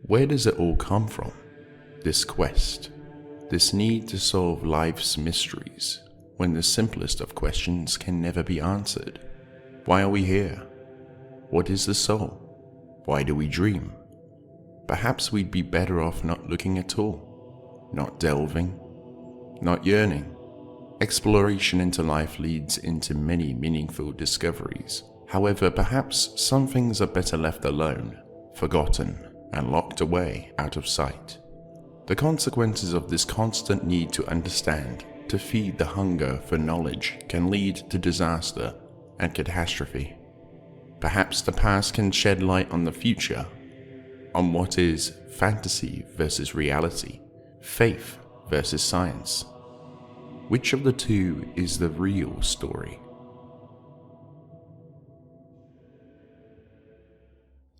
Where does it all come from? This quest, this need to solve life's mysteries, when the simplest of questions can never be answered. Why are we here? What is the soul? Why do we dream? Perhaps we'd be better off not looking at all, not delving, not yearning. Exploration into life leads into many meaningful discoveries. However, perhaps some things are better left alone, forgotten, and locked away out of sight. The consequences of this constant need to understand, to feed the hunger for knowledge, can lead to disaster and catastrophe. Perhaps the past can shed light on the future, on what is fantasy versus reality, faith versus science. Which of the two is the real story?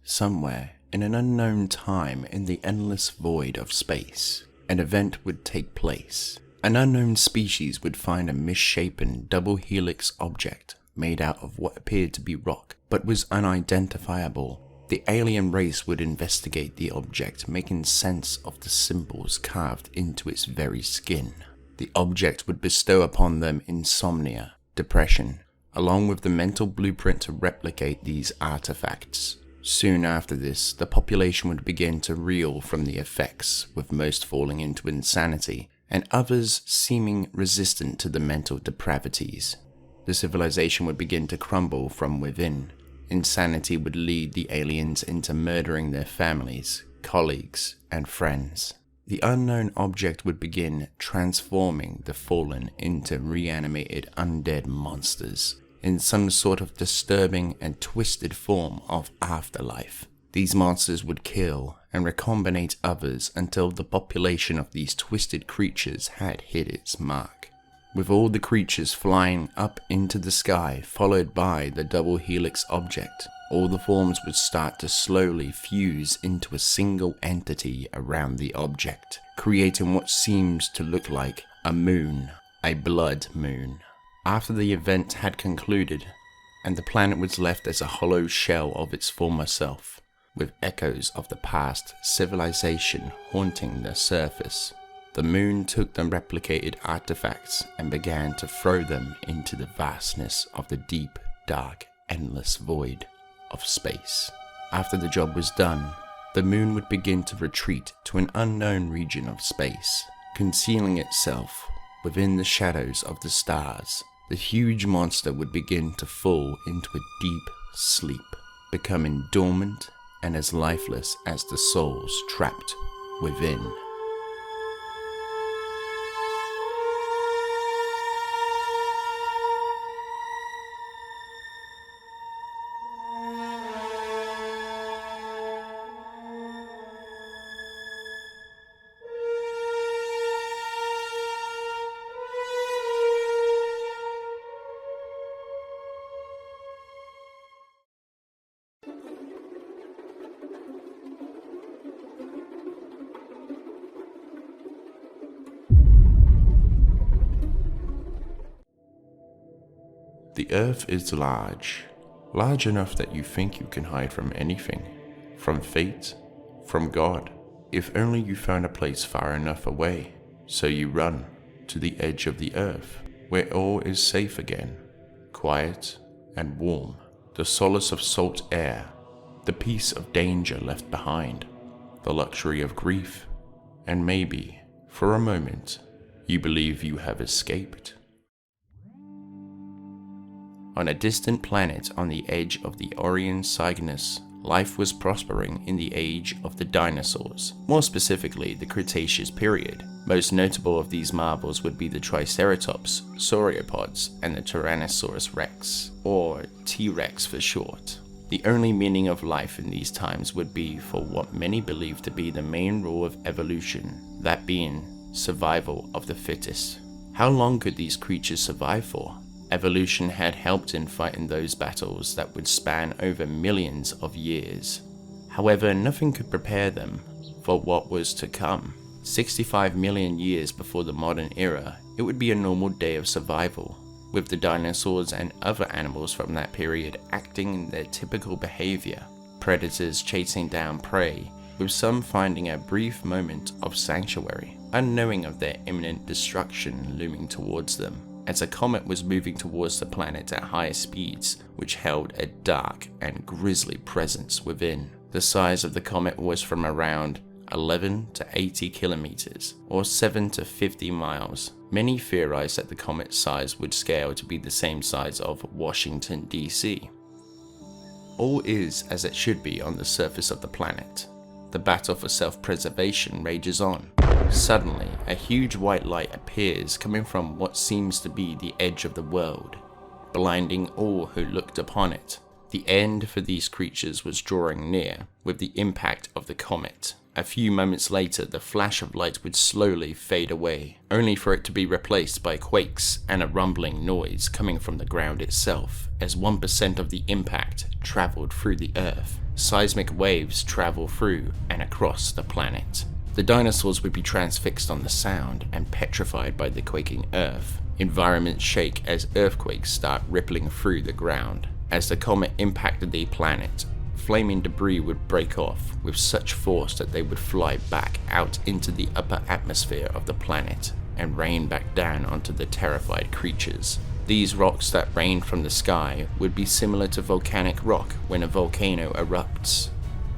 Somewhere in an unknown time in the endless void of space, an event would take place. An unknown species would find a misshapen double helix object made out of what appeared to be rock, but was unidentifiable. The alien race would investigate the object, making sense of the symbols carved into its very skin. The object would bestow upon them insomnia, depression, along with the mental blueprint to replicate these artifacts. Soon after this, the population would begin to reel from the effects, with most falling into insanity, and others seeming resistant to the mental depravities. The civilization would begin to crumble from within. Insanity would lead the aliens into murdering their families, colleagues, and friends. The unknown object would begin transforming the fallen into reanimated undead monsters, in some sort of disturbing and twisted form of afterlife. These monsters would kill and recombinate others until the population of these twisted creatures had hit its mark. With all the creatures flying up into the sky, followed by the double helix object, all the forms would start to slowly fuse into a single entity around the object, creating what seems to look like a moon, a blood moon. After the event had concluded, and the planet was left as a hollow shell of its former self, with echoes of the past civilization haunting the surface, the moon took the replicated artifacts and began to throw them into the vastness of the deep, dark, endless void of space. After the job was done, the moon would begin to retreat to an unknown region of space, concealing itself within the shadows of the stars. The huge monster would begin to fall into a deep sleep, becoming dormant and as lifeless as the souls trapped within. The earth is large enough that you think you can hide from anything, from fate, from God, if only you found a place far enough away. So you run to the edge of the earth, where all is safe again, quiet and warm, the solace of salt air, the peace of danger left behind, the luxury of grief, and maybe, for a moment, you believe you have escaped. On a distant planet on the edge of the Orion Cygnus, life was prospering in the age of the dinosaurs, more specifically the Cretaceous period. Most notable of these marvels would be the Triceratops, sauropods, and the Tyrannosaurus rex, or T-Rex for short. The only meaning of life in these times would be for what many believe to be the main rule of evolution, that being survival of the fittest. How long could these creatures survive for? Evolution had helped in fighting those battles that would span over millions of years. However, nothing could prepare them for what was to come. 65 million years before the modern era, it would be a normal day of survival, with the dinosaurs and other animals from that period acting in their typical behavior. Predators chasing down prey, with some finding a brief moment of sanctuary, unknowing of their imminent destruction looming towards them, as a comet was moving towards the planet at higher speeds, which held a dark and grisly presence within. The size of the comet was from around 11 to 80 kilometers, or 7 to 50 miles. Many theorized that the comet's size would scale to be the same size of Washington, D.C. All is as it should be on the surface of the planet. The battle for self-preservation rages on. Suddenly, a huge white light appears coming from what seems to be the edge of the world, blinding all who looked upon it. The end for these creatures was drawing near with the impact of the comet. A few moments later, the flash of light would slowly fade away, only for it to be replaced by quakes and a rumbling noise coming from the ground itself, as 1% of the impact traveled through the Earth. Seismic waves travel through and across the planet. The dinosaurs would be transfixed on the sound and petrified by the quaking Earth. Environments shake as earthquakes start rippling through the ground. As the comet impacted the planet, flaming debris would break off with such force that they would fly back out into the upper atmosphere of the planet and rain back down onto the terrified creatures. These rocks that rained from the sky would be similar to volcanic rock when a volcano erupts,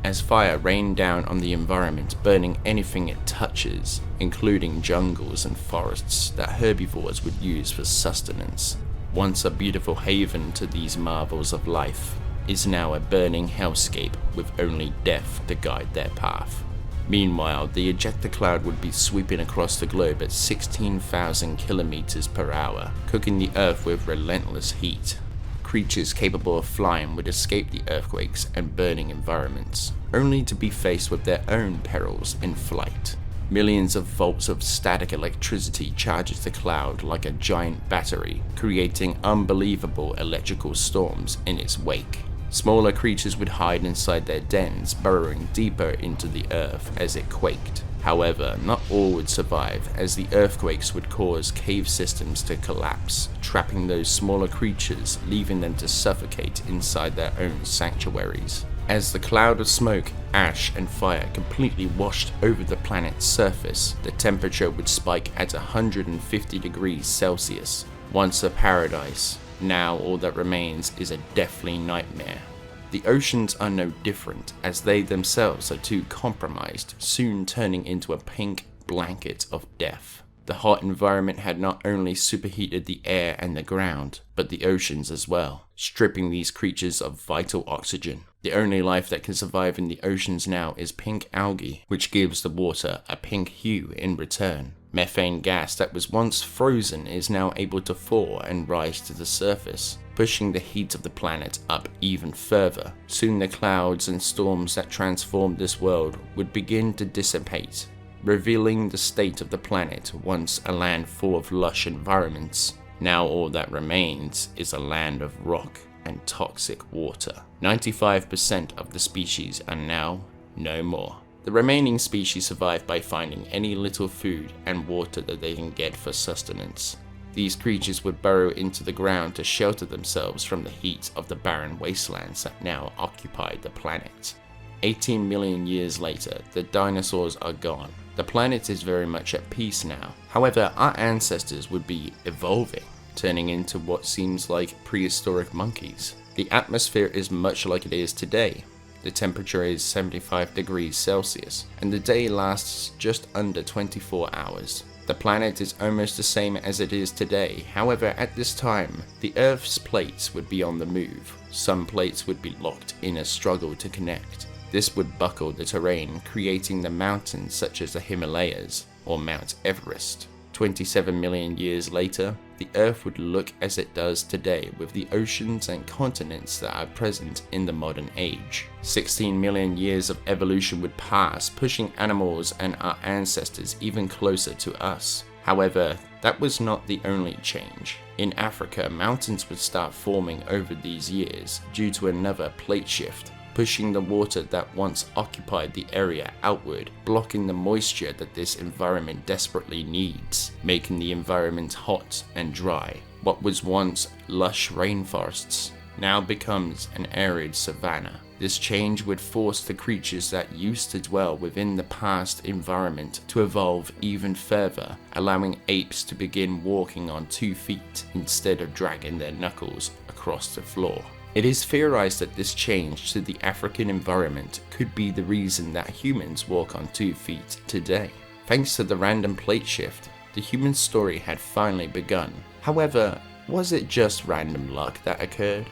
as fire rained down on the environment, burning anything it touches, including jungles and forests that herbivores would use for sustenance. Once a beautiful haven to these marvels of life, is now a burning hellscape with only death to guide their path. Meanwhile, the ejecta cloud would be sweeping across the globe at 16,000 kilometers per hour, cooking the earth with relentless heat. Creatures capable of flying would escape the earthquakes and burning environments, only to be faced with their own perils in flight. Millions of volts of static electricity charges the cloud like a giant battery, creating unbelievable electrical storms in its wake. Smaller creatures would hide inside their dens, burrowing deeper into the earth as it quaked. However, not all would survive, as the earthquakes would cause cave systems to collapse, trapping those smaller creatures, leaving them to suffocate inside their own sanctuaries. As the cloud of smoke, ash, and fire completely washed over the planet's surface, the temperature would spike at 150 degrees Celsius. Once a paradise, now all that remains is a deathly nightmare. The oceans are no different, as they themselves are too compromised, soon turning into a pink blanket of death. The hot environment had not only superheated the air and the ground, but the oceans as well, stripping these creatures of vital oxygen. The only life that can survive in the oceans now is pink algae, which gives the water a pink hue in return. Methane gas that was once frozen is now able to thaw and rise to the surface, pushing the heat of the planet up even further. Soon the clouds and storms that transformed this world would begin to dissipate, revealing the state of the planet once a land full of lush environments. Now all that remains is a land of rock and toxic water. 95% of the species are now no more. The remaining species survive by finding any little food and water that they can get for sustenance. These creatures would burrow into the ground to shelter themselves from the heat of the barren wastelands that now occupy the planet. 18 million years later, the dinosaurs are gone. The planet is very much at peace now. However, our ancestors would be evolving, turning into what seems like prehistoric monkeys. The atmosphere is much like it is today. The temperature is 75 degrees Celsius, and the day lasts just under 24 hours. The planet is almost the same as it is today. However, at this time, the Earth's plates would be on the move. Some plates would be locked in a struggle to connect. This would buckle the terrain, creating the mountains such as the Himalayas or Mount Everest. 27 million years later, the Earth would look as it does today, with the oceans and continents that are present in the modern age. 16 million years of evolution would pass, pushing animals and our ancestors even closer to us. However, that was not the only change. In Africa, mountains would start forming over these years due to another plate shift, pushing the water that once occupied the area outward, blocking the moisture that this environment desperately needs, making the environment hot and dry. What was once lush rainforests now becomes an arid savanna. This change would force the creatures that used to dwell within the past environment to evolve even further, allowing apes to begin walking on 2 feet instead of dragging their knuckles across the floor. It is theorized that this change to the African environment could be the reason that humans walk on 2 feet today. Thanks to the random plate shift, the human story had finally begun. However, was it just random luck that occurred?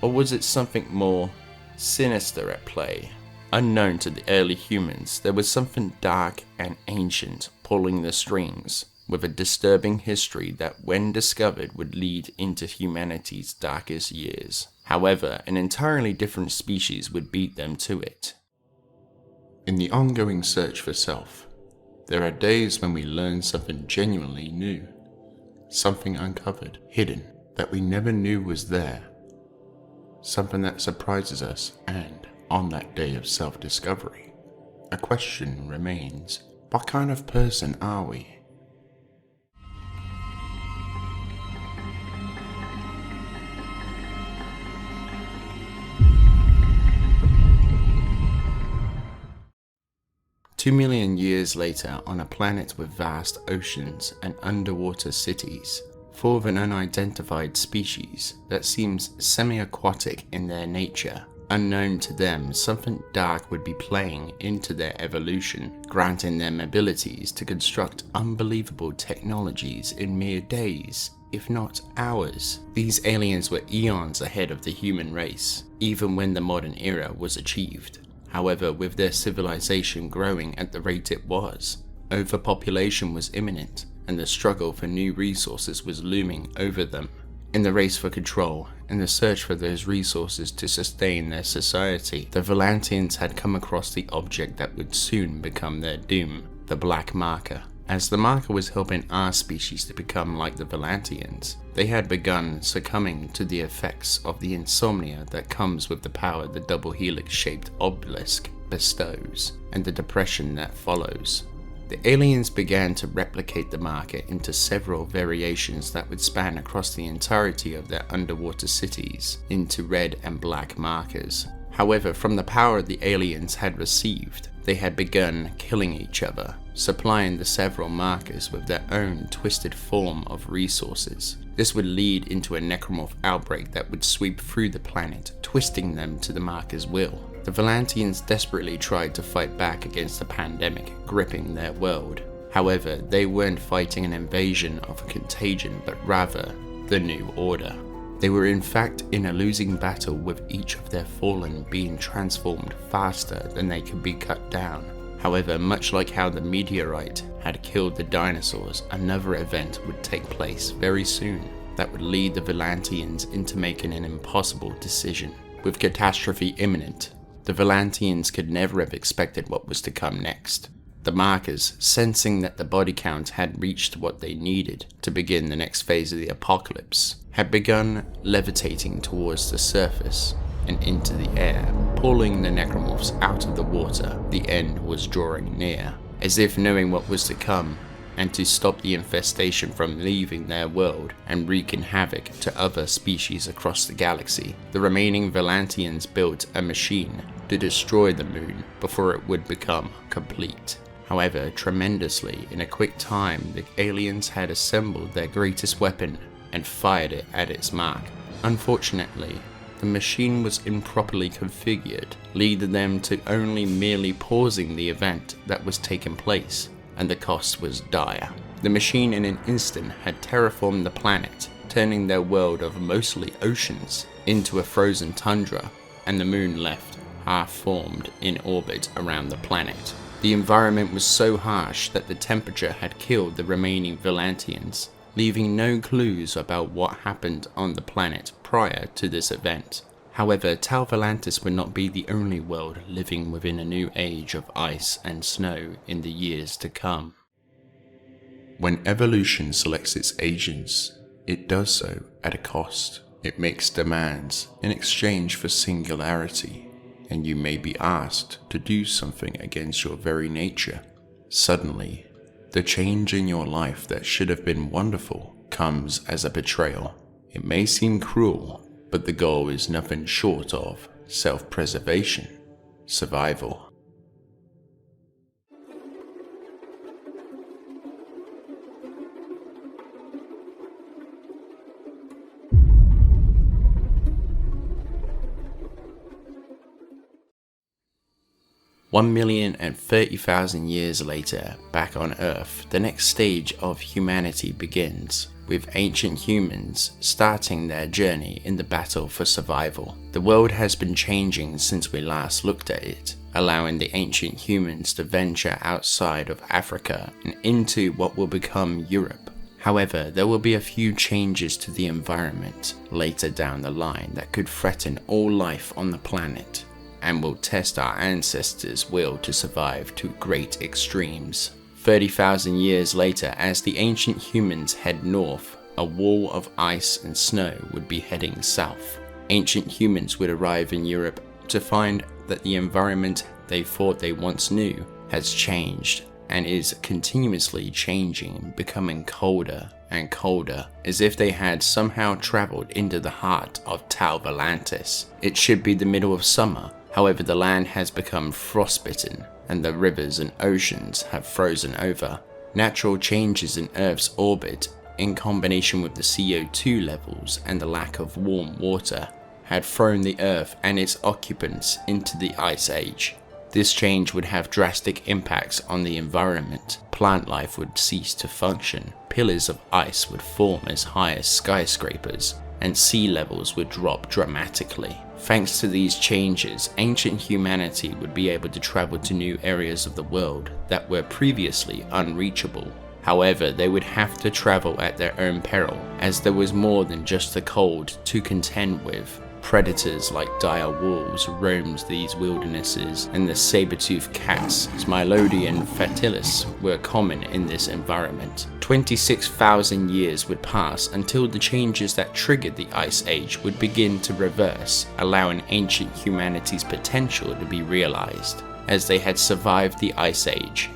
Or was it something more sinister at play? Unknown to the early humans, there was something dark and ancient pulling the strings, with a disturbing history that when discovered would lead into humanity's darkest years. However, an entirely different species would beat them to it. In the ongoing search for self, there are days when we learn something genuinely new, something uncovered, hidden, that we never knew was there, something that surprises us, and on that day of self-discovery, a question remains: what kind of person are we? Two million years later, on a planet with vast oceans and underwater cities, full of an unidentified species that seems semi-aquatic in their nature, unknown to them, something dark would be playing into their evolution, granting them abilities to construct unbelievable technologies in mere days, if not hours. These aliens were eons ahead of the human race, even when the modern era was achieved. However, with their civilization growing at the rate it was, overpopulation was imminent, and the struggle for new resources was looming over them. In the race for control, and the search for those resources to sustain their society, the Volantians had come across the object that would soon become their doom, the Black Marker. As the marker was helping our species to become like the Volantians, they had begun succumbing to the effects of the insomnia that comes with the power the double helix-shaped obelisk bestows, and the depression that follows. The aliens began to replicate the marker into several variations that would span across the entirety of their underwater cities into red and black markers. However, from the power the aliens had received, they had begun killing each other, supplying the several markers with their own twisted form of resources. This would lead into a necromorph outbreak that would sweep through the planet, twisting them to the marker's will. The Volantians desperately tried to fight back against the pandemic gripping their world. However, they weren't fighting an invasion of a contagion, but rather the New Order. They were in fact in a losing battle, with each of their fallen being transformed faster than they could be cut down. However, much like how the meteorite had killed the dinosaurs, another event would take place very soon that would lead the Volantians into making an impossible decision. With catastrophe imminent, the Volantians could never have expected what was to come next. The markers, sensing that the body count had reached what they needed to begin the next phase of the apocalypse, had begun levitating towards the surface and into the air, pulling the necromorphs out of the water. The end was drawing near, as if knowing what was to come, and to stop the infestation from leaving their world and wreaking havoc to other species across the galaxy. The remaining Volantians built a machine to destroy the moon before it would become complete. However, tremendously, in a quick time, the aliens had assembled their greatest weapon and fired it at its mark. Unfortunately, the machine was improperly configured, leading them to only merely pausing the event that was taking place, and the cost was dire. The machine in an instant had terraformed the planet, turning their world of mostly oceans into a frozen tundra, and the moon left half-formed in orbit around the planet. The environment was so harsh that the temperature had killed the remaining Volantians, leaving no clues about what happened on the planet prior to this event. However, Tau Volantis would not be the only world living within a new age of ice and snow in the years to come. When evolution selects its agents, it does so at a cost. It makes demands in exchange for singularity, and you may be asked to do something against your very nature. Suddenly, the change in your life that should have been wonderful comes as a betrayal. It may seem cruel, but the goal is nothing short of self-preservation, survival. $1,030,000 years later, back on Earth, the next stage of humanity begins, with ancient humans starting their journey in the battle for survival. The world has been changing since we last looked at it, allowing the ancient humans to venture outside of Africa and into what will become Europe. However, there will be a few changes to the environment later down the line that could threaten all life on the planet, and will test our ancestors' will to survive to great extremes. 30,000 years later, as the ancient humans head north, a wall of ice and snow would be heading south. Ancient humans would arrive in Europe to find that the environment they thought they once knew has changed and is continuously changing, becoming colder and colder, as if they had somehow traveled into the heart of Volantis. It should be the middle of summer. However, the land has become frostbitten and the rivers and oceans have frozen over. Natural changes in Earth's orbit, in combination with the CO2 levels and the lack of warm water, had thrown the Earth and its occupants into the Ice Age. This change would have drastic impacts on the environment. Plant life would cease to function, pillars of ice would form as high as skyscrapers, and sea levels would drop dramatically. Thanks to these changes, ancient humanity would be able to travel to new areas of the world that were previously unreachable. However, they would have to travel at their own peril, as there was more than just the cold to contend with. Predators like dire wolves roamed these wildernesses, and the saber-toothed cats, Smilodea and Fatilis, were common in this environment. 26,000 years would pass until the changes that triggered the Ice Age would begin to reverse, allowing ancient humanity's potential to be realized, as they had survived the Ice Age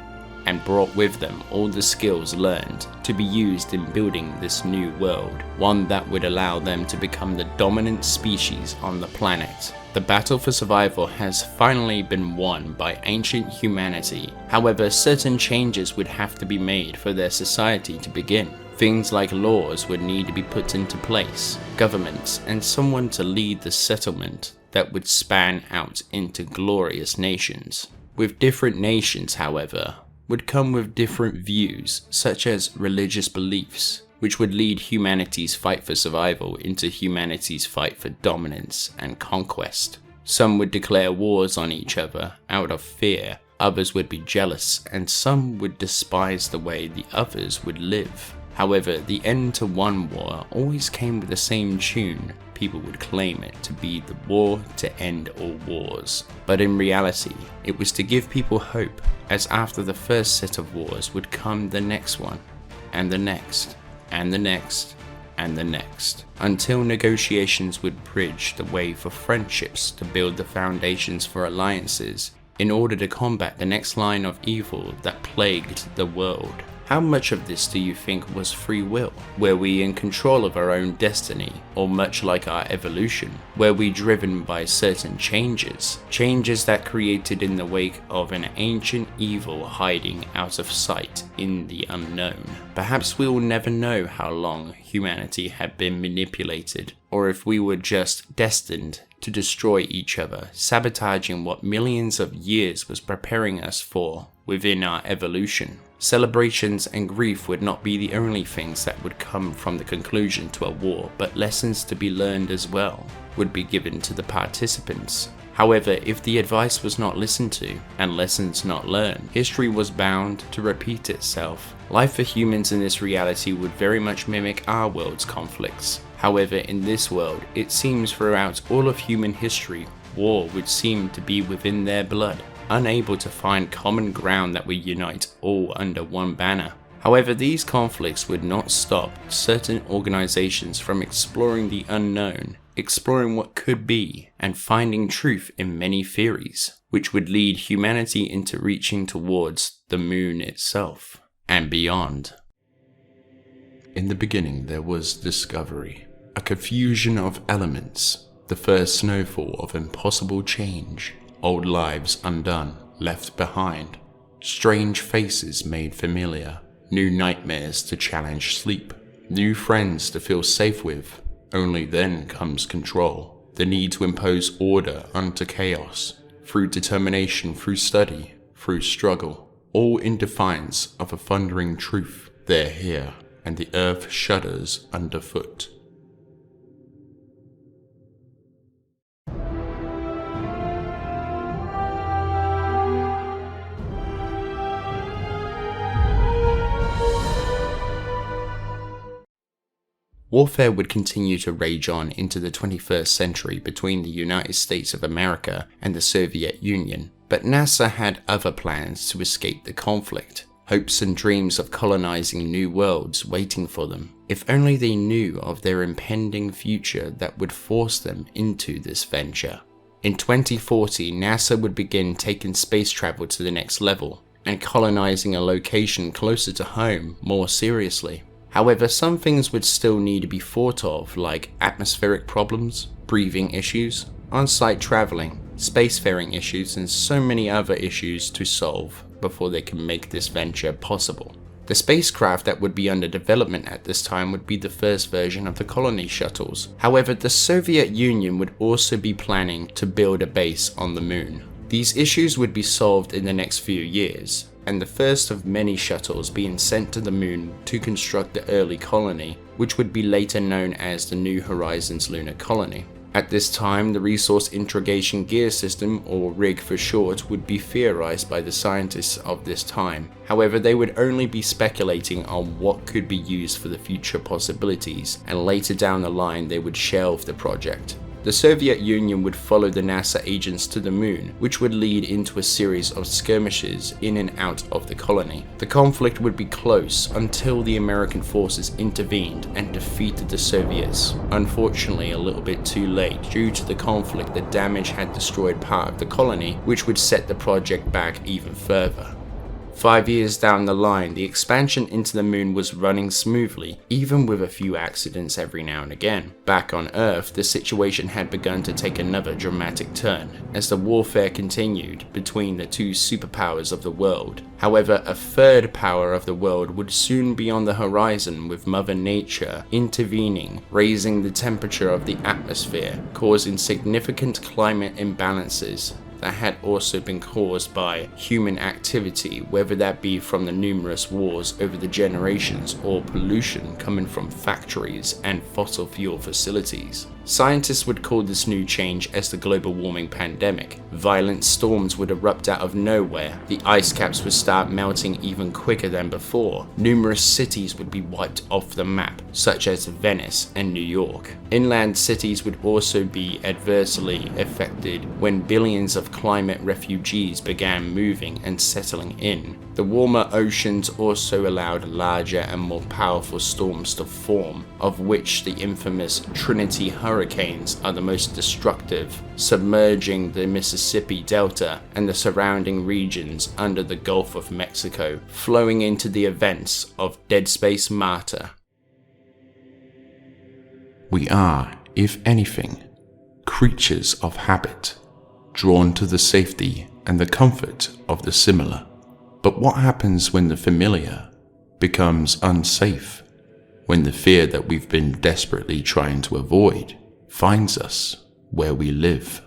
and brought with them all the skills learned to be used in building this new world, one that would allow them to become the dominant species on the planet. The battle for survival has finally been won by ancient humanity. However, certain changes would have to be made for their society to begin. Things like laws would need to be put into place, governments, and someone to lead the settlement that would span out into glorious nations. With different nations, however, would come with different views, such as religious beliefs, which would lead humanity's fight for survival into humanity's fight for dominance and conquest. Some would declare wars on each other out of fear, others would be jealous, and some would despise the way the others would live. However, the end to one war always came with the same tune. People would claim it to be the war to end all wars. But in reality, it was to give people hope, as after the first set of wars would come the next one, and the next, and the next, and the next, until negotiations would bridge the way for friendships to build the foundations for alliances in order to combat the next line of evil that plagued the world. How much of this do you think was free will? Were we in control of our own destiny, or much like our evolution, were we driven by certain changes that created in the wake of an ancient evil hiding out of sight in the unknown? Perhaps we will never know how long humanity had been manipulated, or if we were just destined to destroy each other, sabotaging what millions of years was preparing us for within our evolution. Celebrations and grief would not be the only things that would come from the conclusion to a war, but lessons to be learned as well would be given to the participants. However, if the advice was not listened to and lessons not learned, history was bound to repeat itself. Life for humans in this reality would very much mimic our world's conflicts. However, in this world, it seems throughout all of human history, war would seem to be within their blood, unable to find common ground that would unite all under one banner. However, these conflicts would not stop certain organizations from exploring the unknown, exploring what could be, and finding truth in many theories, which would lead humanity into reaching towards the moon itself and beyond. In the beginning there was discovery, a confusion of elements, The first snowfall of impossible change, old lives undone, left behind, strange faces made familiar, new nightmares to challenge sleep, new friends to feel safe with. Only then comes control, the need to impose order unto chaos, through determination, through study, through struggle, all in defiance of a thundering truth. They're here, and the earth shudders underfoot. Warfare would continue to rage on into the 21st century between the United States of America and the Soviet Union, but NASA had other plans to escape the conflict, hopes and dreams of colonizing new worlds waiting for them, if only they knew of their impending future that would force them into this venture. In 2040, NASA would begin taking space travel to the next level, and colonizing a location closer to home more seriously. However, some things would still need to be thought of, like atmospheric problems, breathing issues, on-site traveling, spacefaring issues, and so many other issues to solve before they can make this venture possible. The spacecraft that would be under development at this time would be the first version of the Colony shuttles. However, the Soviet Union would also be planning to build a base on the moon. These issues would be solved in the next few years, and the first of many shuttles being sent to the moon to construct the early colony, which would be later known as the New Horizons lunar colony. At this time, the resource integration gear system, or RIG for short, would be theorized by the scientists of this time. However, they would only be speculating on what could be used for the future possibilities, and later down the line they would shelve the project. The Soviet Union would follow the NASA agents to the moon, which would lead into a series of skirmishes in and out of the colony. The conflict would be close until the American forces intervened and defeated the Soviets. Unfortunately, a little bit too late. Due to the conflict, the damage had destroyed part of the colony, which would set the project back even further. 5 years down the line, the expansion into the moon was running smoothly, even with a few accidents every now and again. Back on Earth, the situation had begun to take another dramatic turn, as the warfare continued between the two superpowers of the world. However, a third power of the world would soon be on the horizon, with Mother Nature intervening, raising the temperature of the atmosphere, causing significant climate imbalances that had also been caused by human activity, whether that be from the numerous wars over the generations or pollution coming from factories and fossil fuel facilities. Scientists would call this new change as the global warming pandemic. Violent storms would erupt out of nowhere, the ice caps would start melting even quicker than before, numerous cities would be wiped off the map, such as Venice and New York. Inland cities would also be adversely affected when billions of climate refugees began moving and settling in. The warmer oceans also allowed larger and more powerful storms to form, of which the infamous Trinity hurricanes are the most destructive, submerging the Mississippi Delta and the surrounding regions under the Gulf of Mexico, flowing into the events of Dead Space Martyr. We are, if anything, creatures of habit, drawn to the safety and the comfort of the similar. But what happens when the familiar becomes unsafe? When the fear that we've been desperately trying to avoid finds us where we live?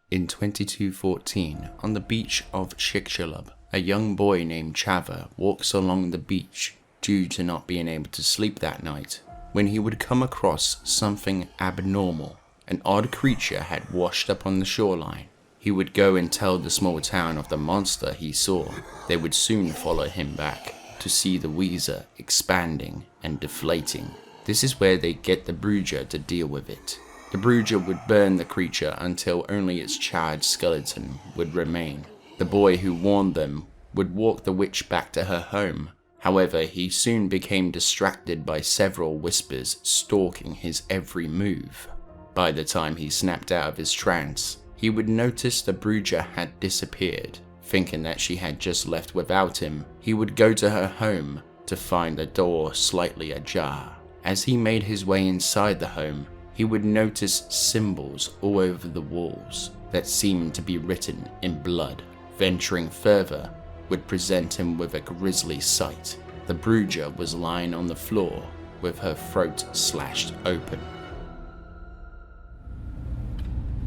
In 2214, on the beach of Chicxulub, a young boy named Chava walks along the beach due to not being able to sleep that night, when he would come across something abnormal. An odd creature had washed up on the shoreline. He would go and tell the small town of the monster he saw. They would soon follow him back to see the Weezer expanding and deflating. This is where they get the Bruja to deal with it. The Bruja would burn the creature until only its charred skeleton would remain. The boy who warned them would walk the witch back to her home. However, he soon became distracted by several whispers stalking his every move. By the time he snapped out of his trance, he would notice the brooder had disappeared. Thinking that she had just left without him, he would go to her home to find the door slightly ajar. As he made his way inside the home, he would notice symbols all over the walls that seemed to be written in blood. Venturing further would present him with a grisly sight. The brooder was lying on the floor with her throat slashed open.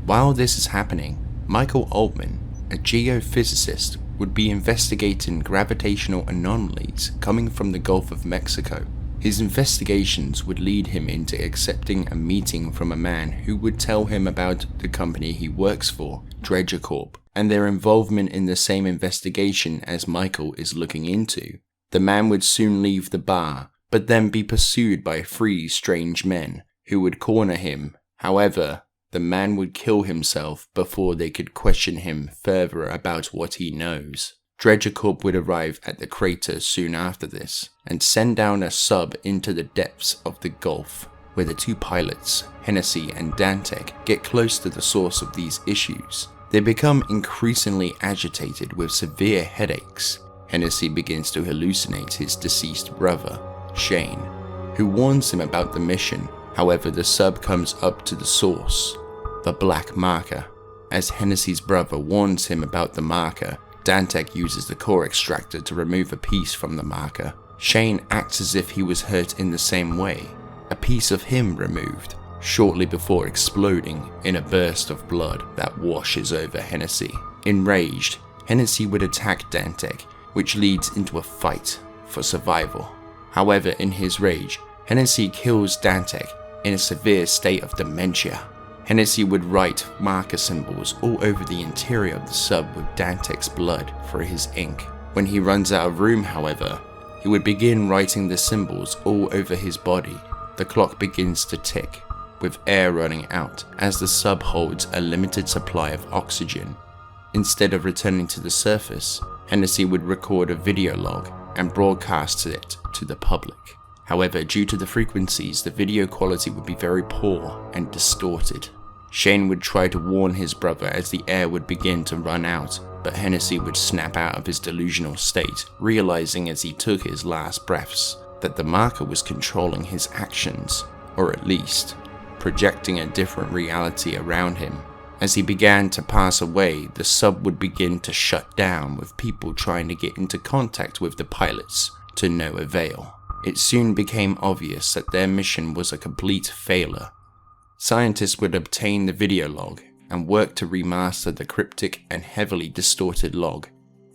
While this is happening, Michael Altman, a geophysicist, would be investigating gravitational anomalies coming from the Gulf of Mexico. His investigations would lead him into accepting a meeting from a man who would tell him about the company he works for, Dredger Corp, and their involvement in the same investigation as Michael is looking into. The man would soon leave the bar, but then be pursued by 3 strange men who would corner him. However, the man would kill himself before they could question him further about what he knows. Dredger Corp would arrive at the crater soon after this, and send down a sub into the depths of the Gulf, where the 2 pilots, Hennessy and Dantec, get close to the source of these issues. They become increasingly agitated with severe headaches. Hennessy begins to hallucinate his deceased brother, Shane, who warns him about the mission. However, the sub comes up to the source, the black marker. As Hennessy's brother warns him about the marker, Dantec uses the core extractor to remove a piece from the marker. Shane acts as if he was hurt in the same way, a piece of him removed, shortly before exploding in a burst of blood that washes over Hennessy. Enraged, Hennessy would attack Dantec, which leads into a fight for survival. However, in his rage, Hennessy kills Dantec in a severe state of dementia. Hennessy would write marker symbols all over the interior of the sub with Dantec's blood for his ink. When he runs out of room, however, he would begin writing the symbols all over his body. The clock begins to tick, with air running out as the sub holds a limited supply of oxygen. Instead of returning to the surface, Hennessy would record a video log and broadcast it to the public. However, due to the frequencies, the video quality would be very poor and distorted. Shane would try to warn his brother as the air would begin to run out, but Hennessy would snap out of his delusional state, realizing as he took his last breaths that the marker was controlling his actions, or at least projecting a different reality around him. As he began to pass away, the sub would begin to shut down, with people trying to get into contact with the pilots, to no avail. It soon became obvious that their mission was a complete failure. Scientists would obtain the video log and work to remaster the cryptic and heavily distorted log,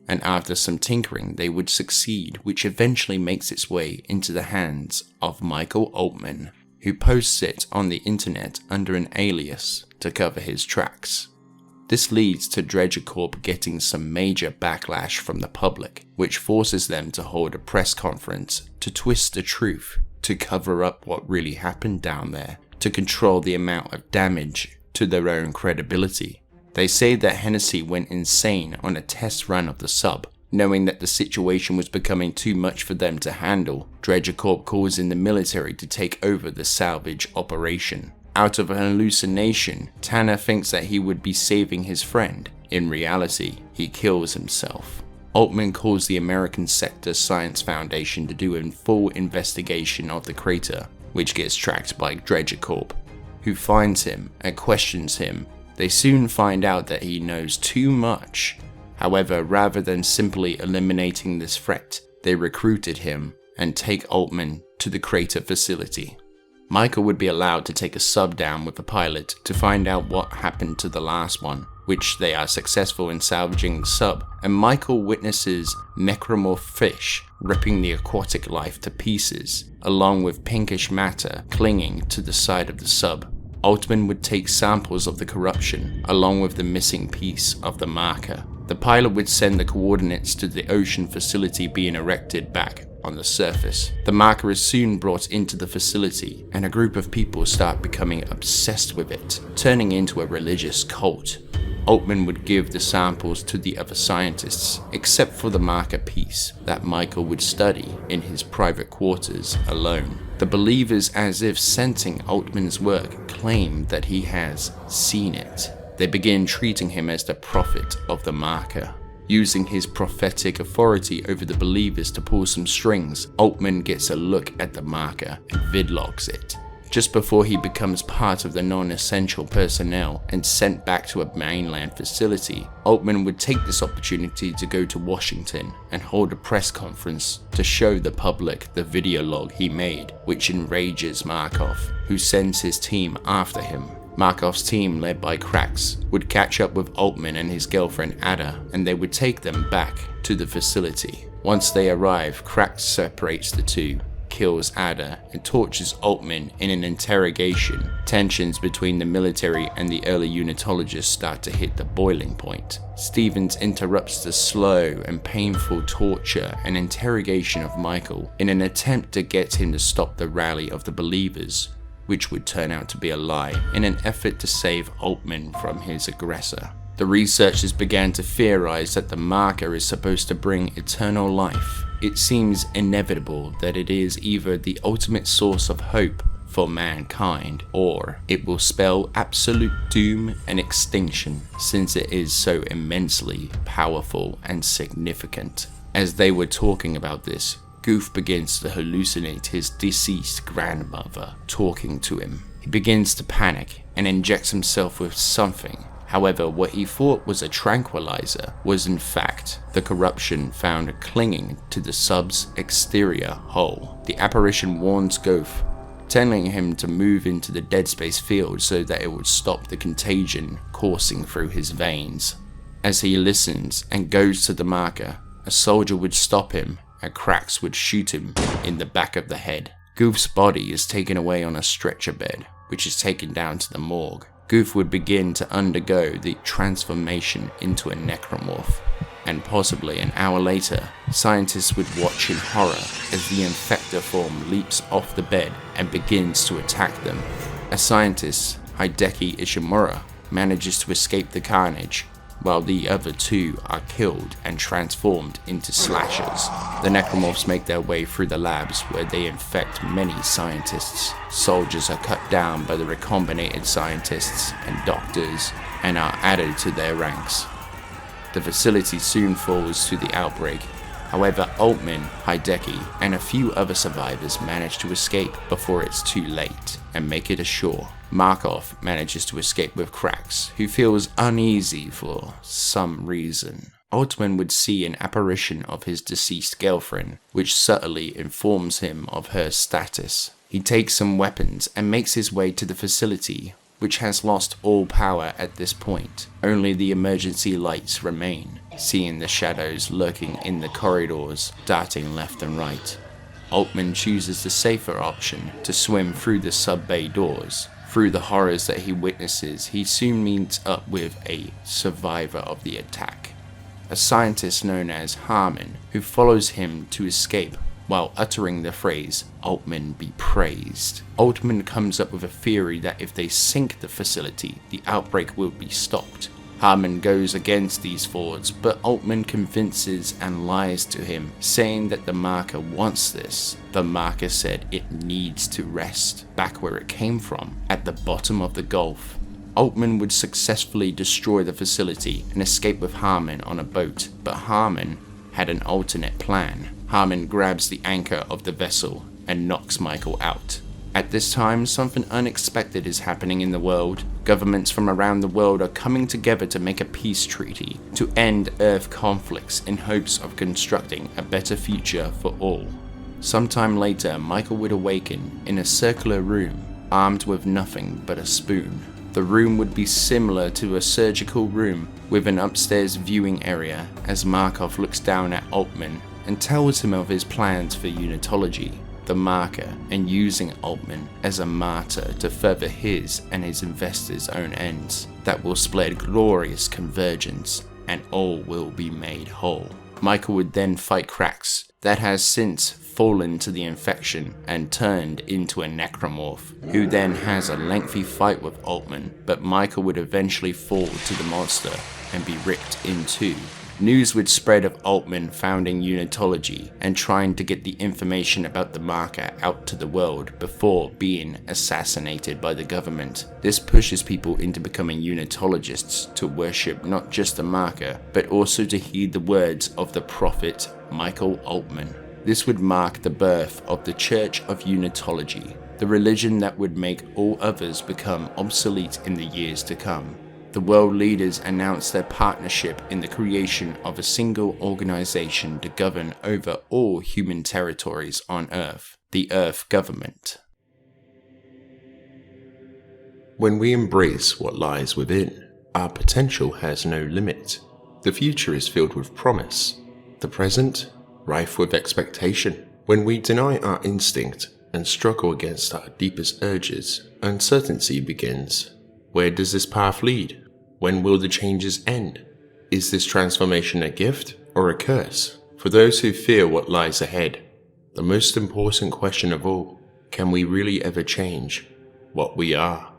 and after some tinkering they would succeed, which eventually makes its way into the hands of Michael Altman, who posts it on the internet under an alias to cover his tracks. This leads to Dredger Corp getting some major backlash from the public, which forces them to hold a press conference to twist the truth, to cover up what really happened down there, to control the amount of damage to their own credibility. They say that Hennessy went insane on a test run of the sub. Knowing that the situation was becoming too much for them to handle, Dredger Corp calls in the military to take over the salvage operation. Out of an hallucination, Tanner thinks that he would be saving his friend. In reality, he kills himself. Altman calls the American Sector Science Foundation to do a full investigation of the crater, which gets tracked by Dredger Corp, who finds him and questions him. They soon find out that he knows too much. However, rather than simply eliminating this threat, they recruited him and take Altman to the crater facility. Michael would be allowed to take a sub down with the pilot to find out what happened to the last one, which they are successful in salvaging the sub, and Michael witnesses necromorph fish ripping the aquatic life to pieces, along with pinkish matter clinging to the side of the sub. Altman would take samples of the corruption, along with the missing piece of the marker. The pilot would send the coordinates to the ocean facility being erected back on the surface. The marker is soon brought into the facility, and a group of people start becoming obsessed with it, turning into a religious cult. Altman would give the samples to the other scientists, except for the marker piece that Michael would study in his private quarters alone. The believers, as if sensing Altman's work, claim that he has seen it. They begin treating him as the prophet of the marker. Using his prophetic authority over the believers to pull some strings, Altman gets a look at the marker and vidlogs it. Just before he becomes part of the non-essential personnel and sent back to a mainland facility, Altman would take this opportunity to go to Washington and hold a press conference to show the public the video log he made, which enrages Markov, who sends his team after him. Markov's team, led by Krax, would catch up with Altman and his girlfriend Ada, and they would take them back to the facility. Once they arrive, Krax separates the two, kills Ada, and tortures Altman in an interrogation. Tensions between the military and the early Unitologists start to hit the boiling point. Stevens interrupts the slow and painful torture and interrogation of Michael in an attempt to get him to stop the rally of the believers, which would turn out to be a lie, in an effort to save Altman from his aggressor. The researchers began to theorize that the marker is supposed to bring eternal life. It seems inevitable that it is either the ultimate source of hope for mankind, or it will spell absolute doom and extinction, since it is so immensely powerful and significant. As they were talking about this, Goof begins to hallucinate his deceased grandmother talking to him. He begins to panic and injects himself with something. However, what he thought was a tranquilizer was in fact the corruption found clinging to the sub's exterior hull. The apparition warns Goof, telling him to move into the dead space field so that it would stop the contagion coursing through his veins. As he listens and goes to the marker, a soldier would stop him and Krax would shoot him in the back of the head. Goof's body is taken away on a stretcher bed, which is taken down to the morgue. Goof would begin to undergo the transformation into a necromorph, and possibly an hour later, scientists would watch in horror as the infector form leaps off the bed and begins to attack them. A scientist, Hideki Ishimura, manages to escape the carnage, while the other two are killed and transformed into slashers. The necromorphs make their way through the labs where they infect many scientists. Soldiers are cut down by the recombinated scientists and doctors and are added to their ranks. The facility soon falls to the outbreak. However, Altman, Hideki, and a few other survivors manage to escape before it's too late and make it ashore. Markov manages to escape with Krax, who feels uneasy for some reason. Altman would see an apparition of his deceased girlfriend, which subtly informs him of her status. He takes some weapons and makes his way to the facility, which has lost all power at this point. Only the emergency lights remain, seeing the shadows lurking in the corridors, darting left and right. Altman chooses the safer option to swim through the sub-bay doors. Through the horrors that he witnesses, he soon meets up with a survivor of the attack, a scientist known as Harmon, who follows him to escape while uttering the phrase, "Altman be praised." Altman comes up with a theory that if they sink the facility, the outbreak will be stopped. Harmon goes against these thoughts, but Altman convinces and lies to him, saying that the marker wants this. The marker said it needs to rest back where it came from, at the bottom of the Gulf. Altman would successfully destroy the facility and escape with Harmon on a boat, but Harmon had an alternate plan. Harmon grabs the anchor of the vessel and knocks Michael out. At this time, something unexpected is happening in the world. Governments from around the world are coming together to make a peace treaty to end Earth conflicts in hopes of constructing a better future for all. Sometime later, Michael would awaken in a circular room, armed with nothing but a spoon. The room would be similar to a surgical room with an upstairs viewing area, as Markov looks down at Altman and tells him of his plans for Unitology, the marker, and using Altman as a martyr to further his and his investors' own ends that will spread glorious convergence and all will be made whole. Michael would then fight Krax, that has since fallen to the infection and turned into a necromorph, who then has a lengthy fight with Altman, but Michael would eventually fall to the monster and be ripped in two. News would spread of Altman founding Unitology and trying to get the information about the marker out to the world before being assassinated by the government. This pushes people into becoming Unitologists to worship not just the marker, but also to heed the words of the prophet Michael Altman. This would mark the birth of the Church of Unitology, the religion that would make all others become obsolete in the years to come. The world leaders announced their partnership in the creation of a single organization to govern over all human territories on Earth, the Earth Government. When we embrace what lies within, our potential has no limit. The future is filled with promise, the present rife with expectation. When we deny our instinct and struggle against our deepest urges, uncertainty begins. Where does this path lead? When will the changes end? Is this transformation a gift or a curse? For those who fear what lies ahead, the most important question of all, can we really ever change what we are?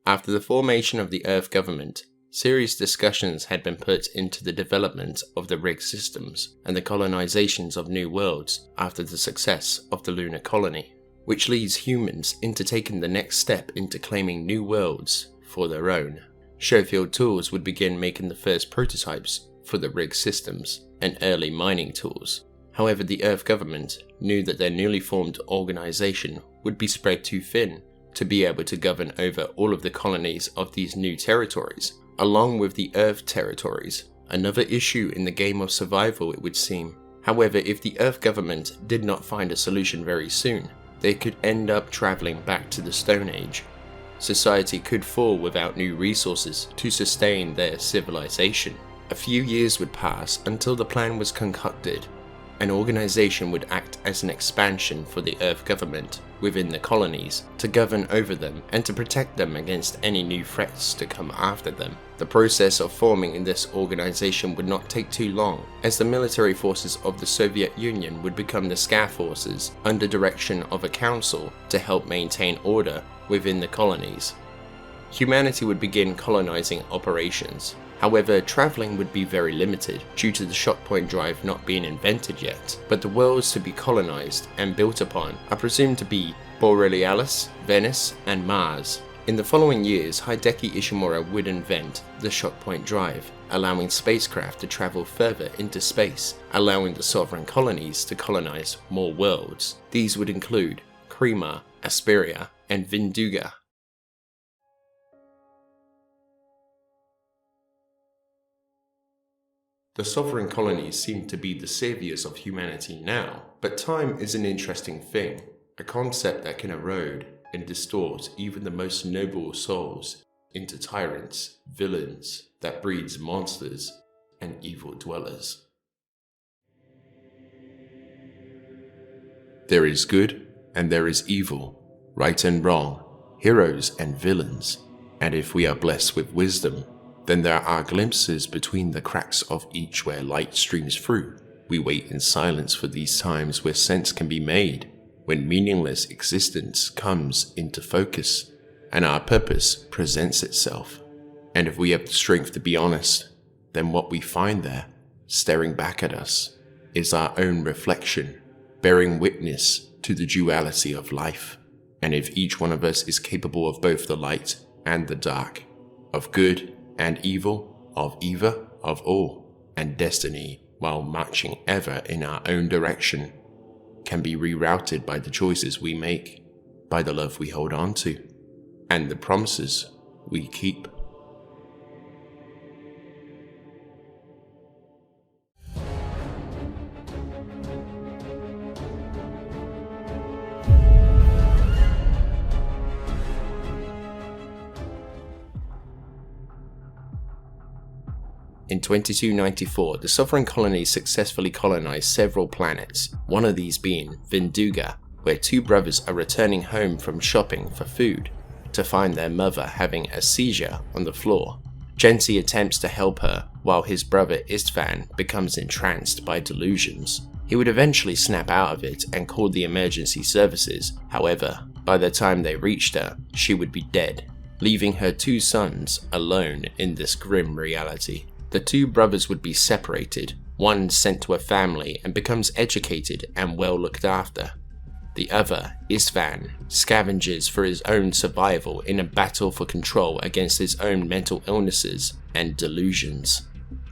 After the formation of the Earth Government, serious discussions had been put into the development of the rig systems and the colonizations of new worlds after the success of the lunar colony, which leads humans into taking the next step into claiming new worlds for their own. Schofield Tools would begin making the first prototypes for the rig systems and early mining tools. However, the Earth Government knew that their newly formed organization would be spread too thin to be able to govern over all of the colonies of these new territories, along with the Earth territories. Another issue in the game of survival, it would seem. However, if the Earth Government did not find a solution very soon, they could end up traveling back to the Stone Age. Society could fall without new resources to sustain their civilization. A few years would pass until the plan was concocted. An organization would act as an expansion for the Earth Government within the colonies to govern over them and to protect them against any new threats to come after them. The process of forming this organization would not take too long, as the military forces of the Soviet Union would become the SCAR forces under direction of a council to help maintain order within the colonies. Humanity would begin colonizing operations. However, travelling would be very limited due to the shot point drive not being invented yet, but the worlds to be colonised and built upon are presumed to be Borealis, Venice and Mars. In the following years, Hideki Ishimura would invent the shot point drive, allowing spacecraft to travel further into space, allowing the sovereign colonies to colonise more worlds. These would include Crema, Asperia and Vinduga. The sovereign colonies seem to be the saviors of humanity now, but time is an interesting thing, a concept that can erode and distort even the most noble souls into tyrants, villains, that breeds monsters and evil dwellers. There is good and there is evil, right and wrong, heroes and villains, and if we are blessed with wisdom, then there are glimpses between the cracks of each where light streams through. We wait in silence for these times where sense can be made, when meaningless existence comes into focus, and our purpose presents itself. And if we have the strength to be honest, then what we find there, staring back at us, is our own reflection, bearing witness to the duality of life. And if each one of us is capable of both the light and the dark, of good and evil, of either, of all, and destiny, while marching ever in our own direction, can be rerouted by the choices we make, by the love we hold on to, and the promises we keep. In In 2294, the Sovereign Colonies successfully colonized several planets, one of these being Vinduga, where two brothers are returning home from shopping for food to find their mother having a seizure on the floor. Gensi attempts to help her, while his brother Istvan becomes entranced by delusions. He would eventually snap out of it and call the emergency services. However, by the time they reached her, she would be dead, leaving her two sons alone in this grim reality. The two brothers would be separated, one sent to a family and becomes educated and well looked after. The other, Istvan, scavenges for his own survival in a battle for control against his own mental illnesses and delusions.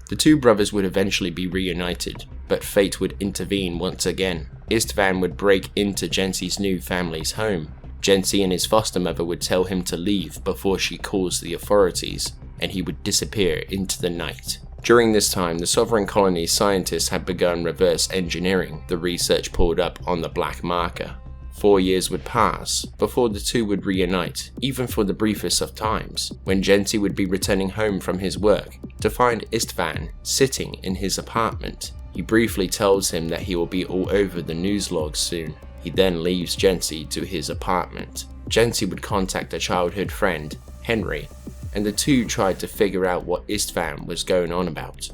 The two brothers would eventually be reunited, but fate would intervene once again. Istvan would break into Gensi's new family's home. Gensi and his foster mother would tell him to leave before she calls the authorities, and he would disappear into the night. During this time, the Sovereign Colonies scientists had begun reverse engineering the research pulled up on the Black Marker. 4 years would pass before the two would reunite, even for the briefest of times, when Gensi would be returning home from his work to find Istvan sitting in his apartment. He briefly tells him that he will be all over the news logs soon. He then leaves Gensi to his apartment. Gensi would contact a childhood friend, Henry, and the two tried to figure out what Istvan was going on about,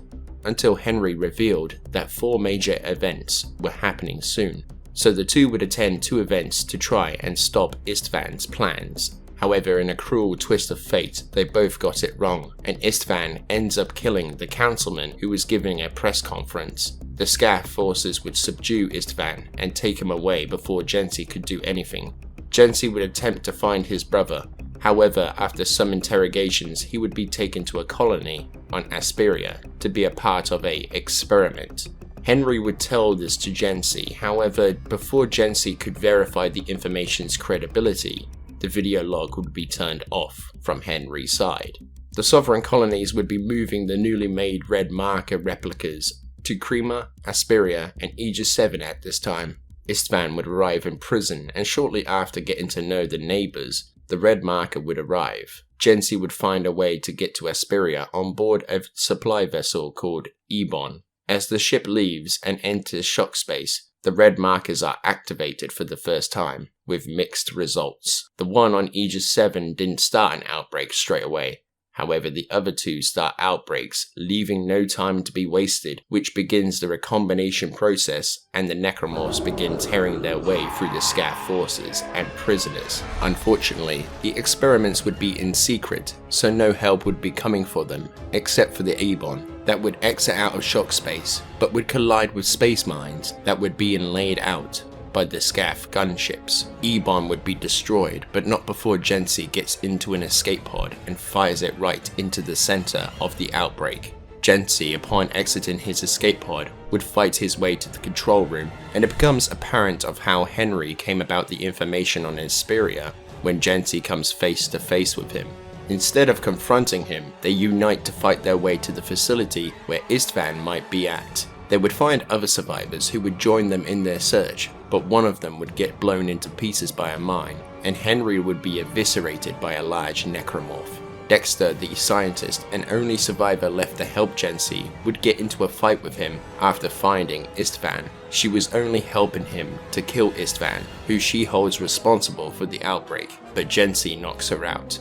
until Henry revealed that 4 major events were happening soon. So the two would attend 2 events to try and stop Istvan's plans. However, in a cruel twist of fate, they both got it wrong, and Istvan ends up killing the councilman who was giving a press conference. The Scav forces would subdue Istvan and take him away before Gensi could do anything. Gensi would attempt to find his brother. However, after some interrogations, he would be taken to a colony on Asperia to be a part of an experiment. Henry would tell this to Gensi. However, before Gensi could verify the information's credibility, the video log would be turned off from Henry's side. The Sovereign Colonies would be moving the newly made red marker replicas to Crema, Asperia, and Aegis 7 at this time. Istvan would arrive in prison, and shortly after getting to know the neighbors, the red marker would arrive. Gensi would find a way to get to Asperia on board a supply vessel called Ebon. As the ship leaves and enters shock space, the red markers are activated for the first time, with mixed results. The one on Aegis 7 didn't start an outbreak straight away. However, the other 2 start outbreaks, leaving no time to be wasted, which begins the recombination process, and the necromorphs begin tearing their way through the Scav forces and prisoners. Unfortunately, the experiments would be in secret, so no help would be coming for them, except for the Ebon, that would exit out of shock space, but would collide with space mines that would be laid out by the Scav gunships. Ebon would be destroyed, but not before Gensi gets into an escape pod and fires it right into the center of the outbreak. Gensi, upon exiting his escape pod, would fight his way to the control room, and it becomes apparent of how Henry came about the information on Asperia when Gensi comes face to face with him. Instead of confronting him, they unite to fight their way to the facility where Istvan might be at. They would find other survivors who would join them in their search, but one of them would get blown into pieces by a mine, and Henry would be eviscerated by a large necromorph. Dexter, the scientist and only survivor left to help Gensi, would get into a fight with him after finding Istvan. She was only helping him to kill Istvan, who she holds responsible for the outbreak, but Gensi knocks her out.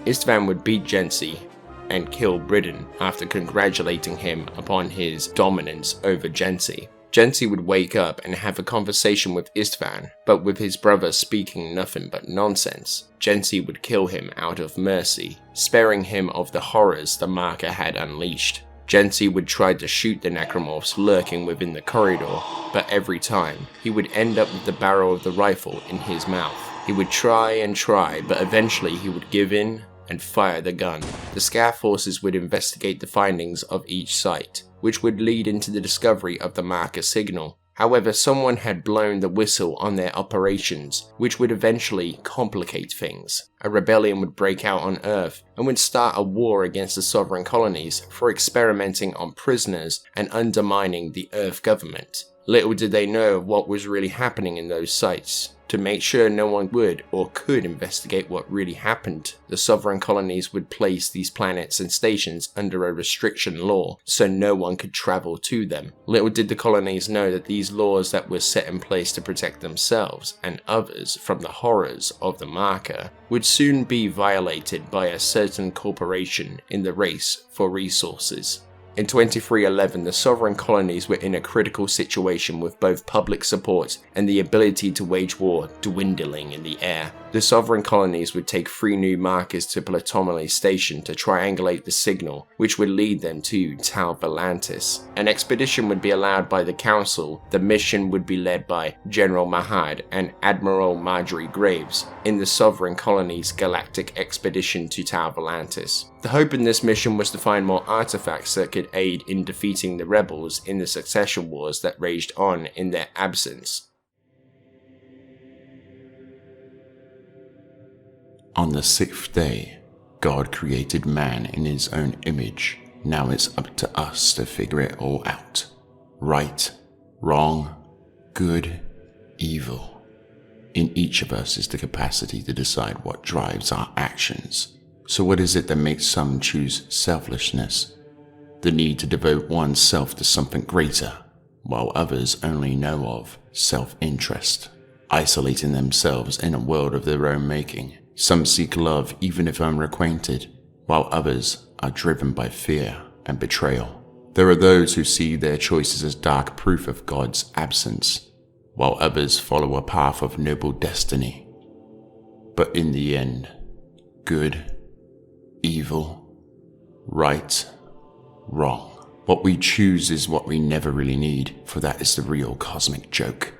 Istvan would beat Gensi and kill Britton after congratulating him upon his dominance over Gensi. Gensi would wake up and have a conversation with Istvan, but with his brother speaking nothing but nonsense, Gensi would kill him out of mercy, sparing him of the horrors the marker had unleashed. Gensi would try to shoot the necromorphs lurking within the corridor, but every time, he would end up with the barrel of the rifle in his mouth. He would try and try, but eventually he would give in and fire the gun. The Scav forces would investigate the findings of each site, which would lead into the discovery of the marker signal. However, someone had blown the whistle on their operations, which would eventually complicate things. A rebellion would break out on Earth and would start a war against the Sovereign Colonies for experimenting on prisoners and undermining the Earth government. Little did they know of what was really happening in those sites. To make sure no one would or could investigate what really happened, the sovereign colonies would place these planets and stations under a restriction law so no one could travel to them. Little did the colonies know that these laws that were set in place to protect themselves and others from the horrors of the Martyr would soon be violated by a certain corporation in the race for resources. In 2311, the sovereign colonies were in a critical situation with both public support and the ability to wage war dwindling in the air. The sovereign colonies would take 3 new markers to Platomely Station to triangulate the signal, which would lead them to Volantis. An expedition would be allowed by the council. The mission would be led by General Mahad and Admiral Marjorie Graves in the sovereign colonies' galactic expedition to Volantis. The hope in this mission was to find more artifacts that could aid in defeating the rebels in the succession wars that raged on in their absence. On the 6th day, God created man in his own image. Now it's up to us to figure it all out. Right, wrong, good, evil. In each of us is the capacity to decide what drives our actions. So what is it that makes some choose selflessness? The need to devote oneself to something greater, while others only know of self-interest, isolating themselves in a world of their own making. Some seek love even if unrequited, while others are driven by fear and betrayal. There are those who see their choices as dark proof of God's absence, while others follow a path of noble destiny. But in the end, good, evil, right, wrong. What we choose is what we never really need, for that is the real cosmic joke,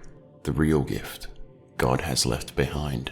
the real gift God has left behind.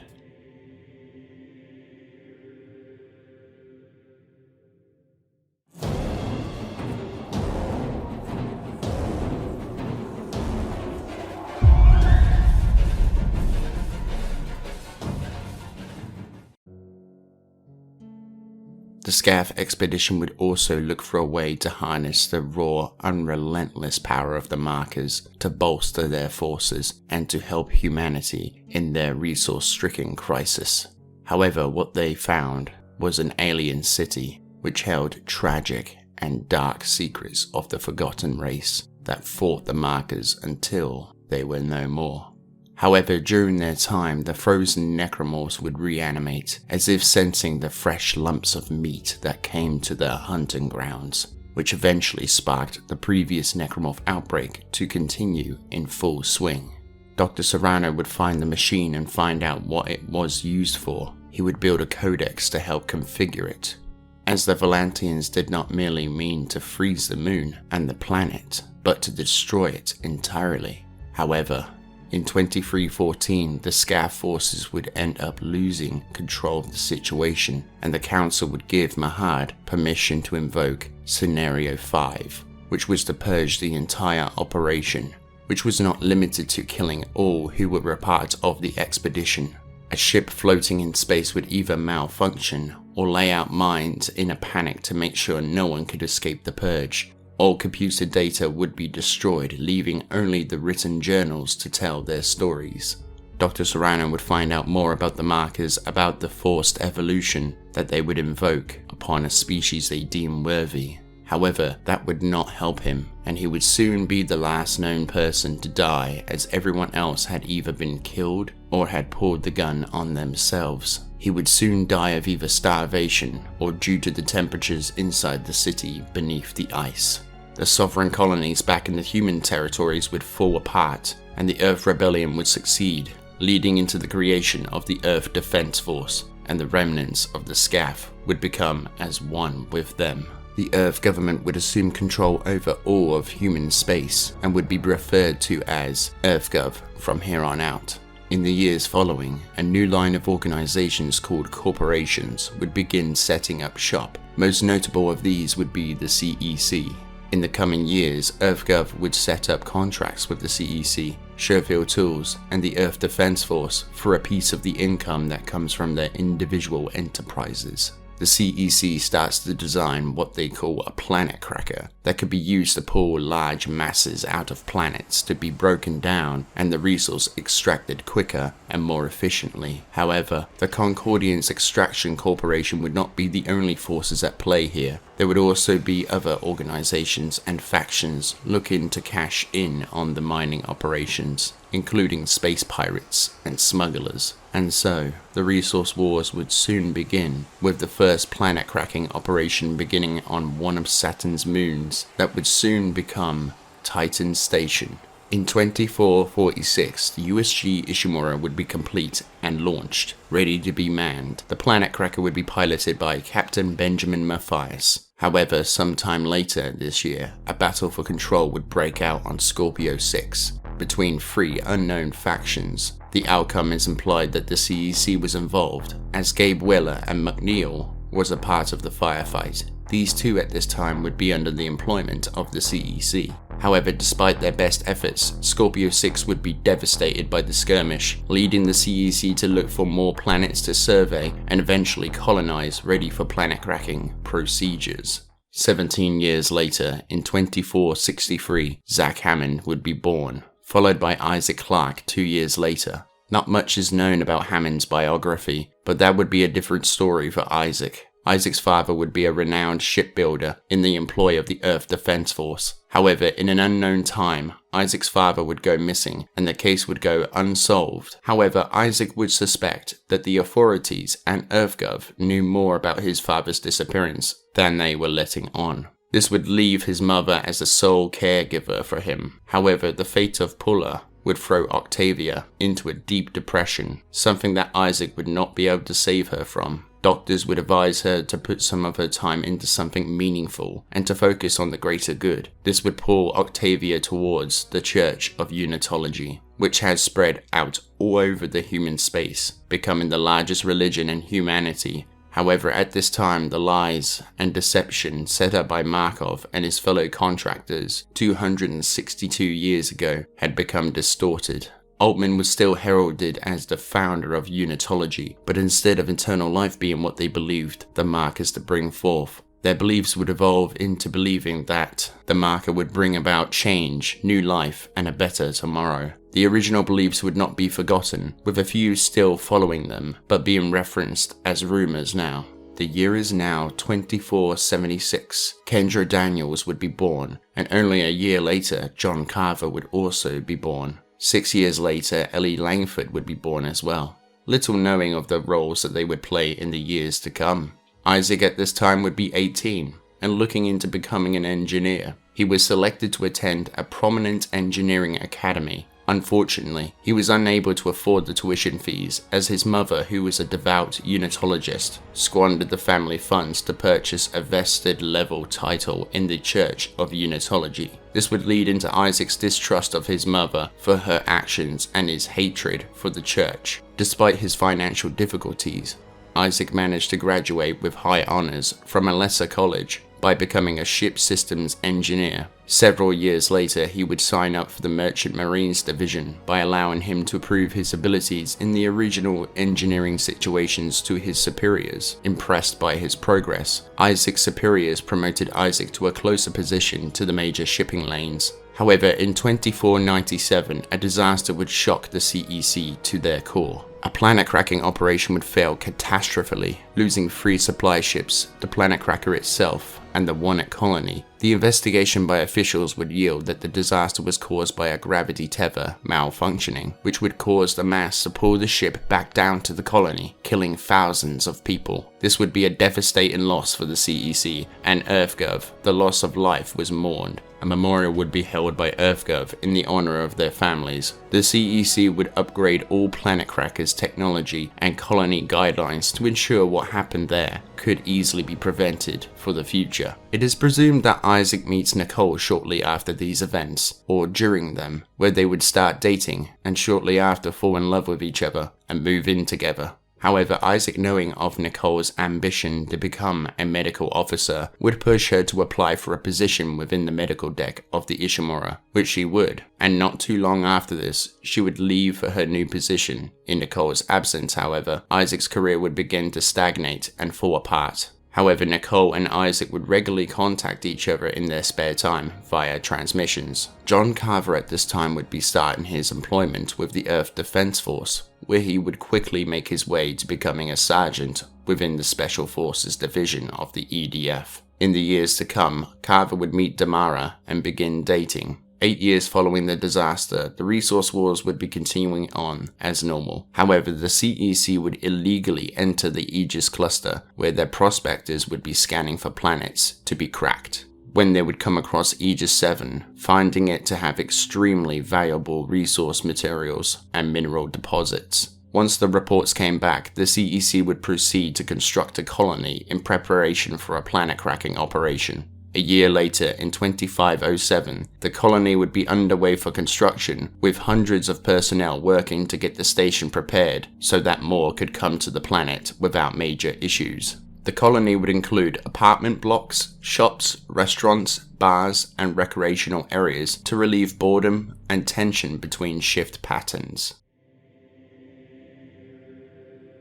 The Scath expedition would also look for a way to harness the raw, unrelentless power of the Markers to bolster their forces and to help humanity in their resource-stricken crisis. However, what they found was an alien city which held tragic and dark secrets of the forgotten race that fought the Markers until they were no more. However, during their time, the frozen necromorphs would reanimate, as if sensing the fresh lumps of meat that came to their hunting grounds, which eventually sparked the previous necromorph outbreak to continue in full swing. Dr. Serrano would find the machine and find out what it was used for. He would build a codex to help configure it, as the Volantians did not merely mean to freeze the moon and the planet, but to destroy it entirely. However, in 2314, the Scath forces would end up losing control of the situation, and the council would give Mahad permission to invoke Scenario 5, which was to purge the entire operation, which was not limited to killing all who were a part of the expedition. A ship floating in space would either malfunction or lay out mines in a panic to make sure no one could escape the purge. All computer data would be destroyed, leaving only the written journals to tell their stories. Dr. Serrano would find out more about the Markers, about the forced evolution that they would invoke upon a species they deem worthy. However, that would not help him, and he would soon be the last known person to die, as everyone else had either been killed or had pulled the gun on themselves. He would soon die of either starvation or due to the temperatures inside the city beneath the ice. The sovereign colonies back in the human territories would fall apart, and the Earth Rebellion would succeed, leading into the creation of the Earth Defense Force, and the remnants of the Scath would become as one with them. The Earth government would assume control over all of human space and would be referred to as EarthGov from here on out. In the years following, a new line of organizations called corporations would begin setting up shop. Most notable of these would be the CEC. In the coming years, EarthGov would set up contracts with the CEC, Sherfield Tools, and the Earth Defense Force for a piece of the income that comes from their individual enterprises. The the CEC starts to design what they call a planet cracker that could be used to pull large masses out of planets to be broken down and the resource extracted quicker and more efficiently. However, the Convergence Extraction Corporation would not be the only forces at play here. There would also be other organizations and factions looking to cash in on the mining operations, including space pirates and smugglers. And so, the resource wars would soon begin, with the first planet cracking operation beginning on one of Saturn's moons that would soon become Titan Station. In 2446, the USG Ishimura would be complete and launched, ready to be manned. The planet cracker would be piloted by Captain Benjamin Mathias. However, sometime later this year, a battle for control would break out on Scorpio 6 between three unknown factions. The outcome is implied that the CEC was involved, as Gabe Weller and McNeil was a part of the firefight. These two at this time would be under the employment of the CEC. However, despite their best efforts, Scorpio 6 would be devastated by the skirmish, leading the CEC to look for more planets to survey and eventually colonize, ready for planet cracking procedures. 17 years later, in 2463, Zach Hammond would be born, followed by Isaac Clarke 2 years later. Not much is known about Hammond's biography, but that would be a different story for Isaac. Isaac's father would be a renowned shipbuilder in the employ of the Earth Defense Force. However, in an unknown time, Isaac's father would go missing and the case would go unsolved. However, Isaac would suspect that the authorities and EarthGov knew more about his father's disappearance than they were letting on. This would leave his mother as the sole caregiver for him. However, the fate of Pulla would throw Octavia into a deep depression, something that Isaac would not be able to save her from. Doctors would advise her to put some of her time into something meaningful and to focus on the greater good. This would pull Octavia towards the Church of Unitology, which has spread out all over the human space, becoming the largest religion in humanity. However, at this time, the lies and deception set up by Markov and his fellow contractors 262 years ago had become distorted. Altman was still heralded as the founder of Unitology, but instead of eternal life being what they believed the markers to bring forth, their beliefs would evolve into believing that the marker would bring about change, new life, and a better tomorrow. The original beliefs would not be forgotten, with a few still following them, but being referenced as rumors now. The year is now 2476. Kendra Daniels would be born, and only a year later, John Carver would also be born. 6 years later, Ellie Langford would be born as well, little knowing of the roles that they would play in the years to come. Isaac at this time would be 18 and looking into becoming an engineer. He was selected to attend a prominent engineering academy. Unfortunately, he was unable to afford the tuition fees as his mother, who was a devout Unitologist, squandered the family funds to purchase a vested level title in the Church of Unitology. This would lead into Isaac's distrust of his mother for her actions and his hatred for the church. Despite his financial difficulties, Isaac managed to graduate with high honors from a lesser college by becoming a ship systems engineer. Several years later, he would sign up for the Merchant Marines Division by allowing him to prove his abilities in the original engineering situations to his superiors. Impressed by his progress, Isaac's superiors promoted Isaac to a closer position to the major shipping lanes. However, in 2497, a disaster would shock the CEC to their core. A planet-cracking operation would fail catastrophically, losing 3 supply ships, the planet cracker itself, and the one at Colony. The investigation by officials would yield that the disaster was caused by a gravity tether malfunctioning, which would cause the mass to pull the ship back down to the Colony, killing thousands of people. This would be a devastating loss for the CEC and EarthGov. The loss of life was mourned. A memorial would be held by EarthGov in the honor of their families. The CEC would upgrade all planet crackers' technology and colony guidelines to ensure what happened there could easily be prevented for the future. It is presumed that Isaac meets Nicole shortly after these events, or during them, where they would start dating and shortly after fall in love with each other and move in together. However, Isaac, knowing of Nicole's ambition to become a medical officer, would push her to apply for a position within the medical deck of the Ishimura, which she would, and not too long after this, she would leave for her new position. In Nicole's absence, however, Isaac's career would begin to stagnate and fall apart. However, Nicole and Isaac would regularly contact each other in their spare time via transmissions. John Carver at this time would be starting his employment with the Earth Defense Force, where he would quickly make his way to becoming a sergeant within the Special Forces Division of the EDF. In the years to come, Carver would meet Damara and begin dating. 8 years following the disaster, the resource wars would be continuing on as normal. However, the CEC would illegally enter the Aegis cluster, where their prospectors would be scanning for planets to be cracked. When they would come across Aegis 7, finding it to have extremely valuable resource materials and mineral deposits. Once the reports came back, the CEC would proceed to construct a colony in preparation for a planet-cracking operation. A year later, in 2507, the colony would be underway for construction, with hundreds of personnel working to get the station prepared so that more could come to the planet without major issues. The colony would include apartment blocks, shops, restaurants, bars, and recreational areas to relieve boredom and tension between shift patterns.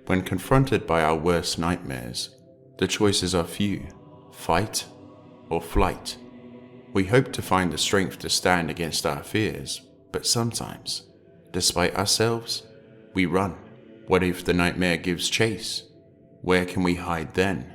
When confronted by our worst nightmares, the choices are few: fight or flight. We hope to find the strength to stand against our fears, but sometimes, despite ourselves, we run. What if the nightmare gives chase? Where can we hide then?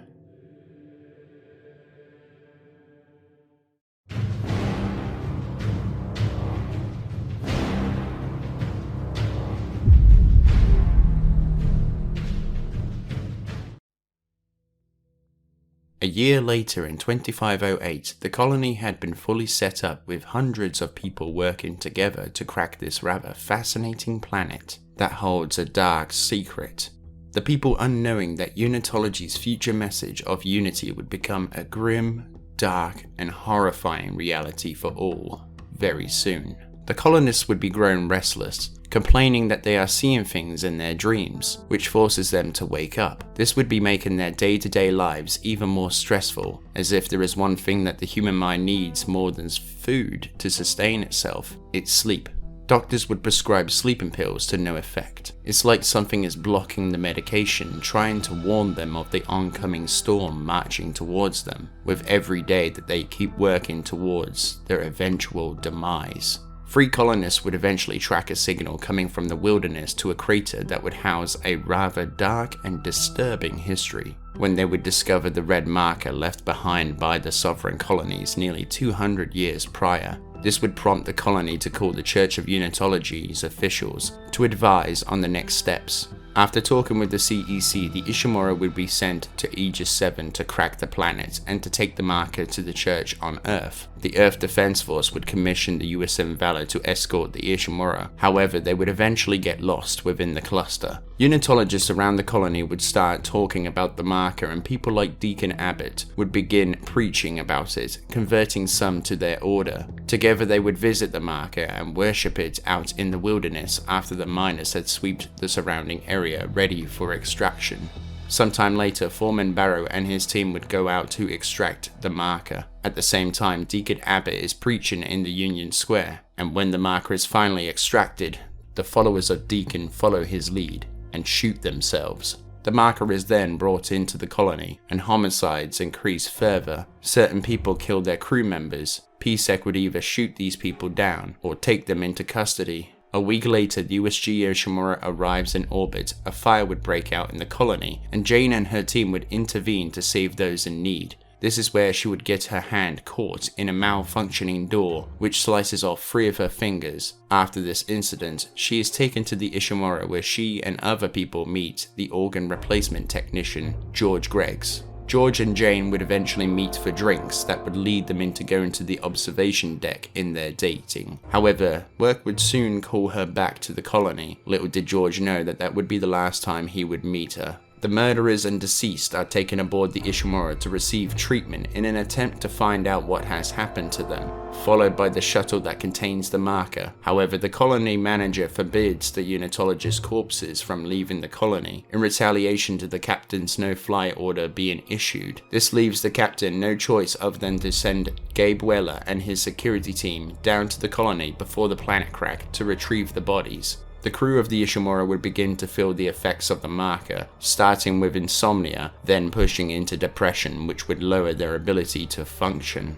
A year later, in 2508, the colony had been fully set up with hundreds of people working together to crack this rather fascinating planet that holds a dark secret. The people unknowing that Unitology's future message of unity would become a grim, dark, and horrifying reality for all very soon. The colonists would be grown restless, complaining that they are seeing things in their dreams, which forces them to wake up. This would be making their day-to-day lives even more stressful, as if there is one thing that the human mind needs more than food to sustain itself, it's sleep. Doctors would prescribe sleeping pills to no effect. It's like something is blocking the medication, trying to warn them of the oncoming storm marching towards them, with every day that they keep working towards their eventual demise. 3 colonists would eventually track a signal coming from the wilderness to a crater that would house a rather dark and disturbing history, when they would discover the red marker left behind by the sovereign colonies nearly 200 years prior. This would prompt the colony to call the Church of Unitology's officials to advise on the next steps. After talking with the CEC, the Ishimura would be sent to Aegis 7 to crack the planet and to take the marker to the church on Earth. The Earth Defense Force would commission the USM Valor to escort the Ishimura, however they would eventually get lost within the cluster. Unitologists around the colony would start talking about the marker, and people like Deacon Abbott would begin preaching about it, converting some to their order. Together they would visit the marker and worship it out in the wilderness after the miners had swept the surrounding area ready for extraction. Sometime later, Foreman Barrow and his team would go out to extract the marker. At the same time, Deacon Abbott is preaching in the Union Square, and when the marker is finally extracted, the followers of Deacon follow his lead and shoot themselves. The marker is then brought into the colony, and homicides increase further. Certain people kill their crew members. PSEC would either shoot these people down or take them into custody. A week later, the USG Ishimura arrives in orbit, a fire would break out in the colony, and Jane and her team would intervene to save those in need. This is where she would get her hand caught in a malfunctioning door, which slices off 3 of her fingers. After this incident, she is taken to the Ishimura, where she and other people meet the organ replacement technician, George Greggs. George and Jane would eventually meet for drinks that would lead them into going to the observation deck in their dating. However, work would soon call her back to the colony. Little did George know that that would be the last time he would meet her. The murderers and deceased are taken aboard the Ishimura to receive treatment in an attempt to find out what has happened to them. followed by the shuttle that contains the marker. However, the colony manager forbids the Unitologist corpses from leaving the colony in retaliation to the captain's no-fly order being issued. This leaves the captain no choice other than to send Gabe Weller and his security team down to the colony before the planet crack to retrieve the bodies. The crew of the Ishimura would begin to feel the effects of the marker, starting with insomnia, then pushing into depression, which would lower their ability to function.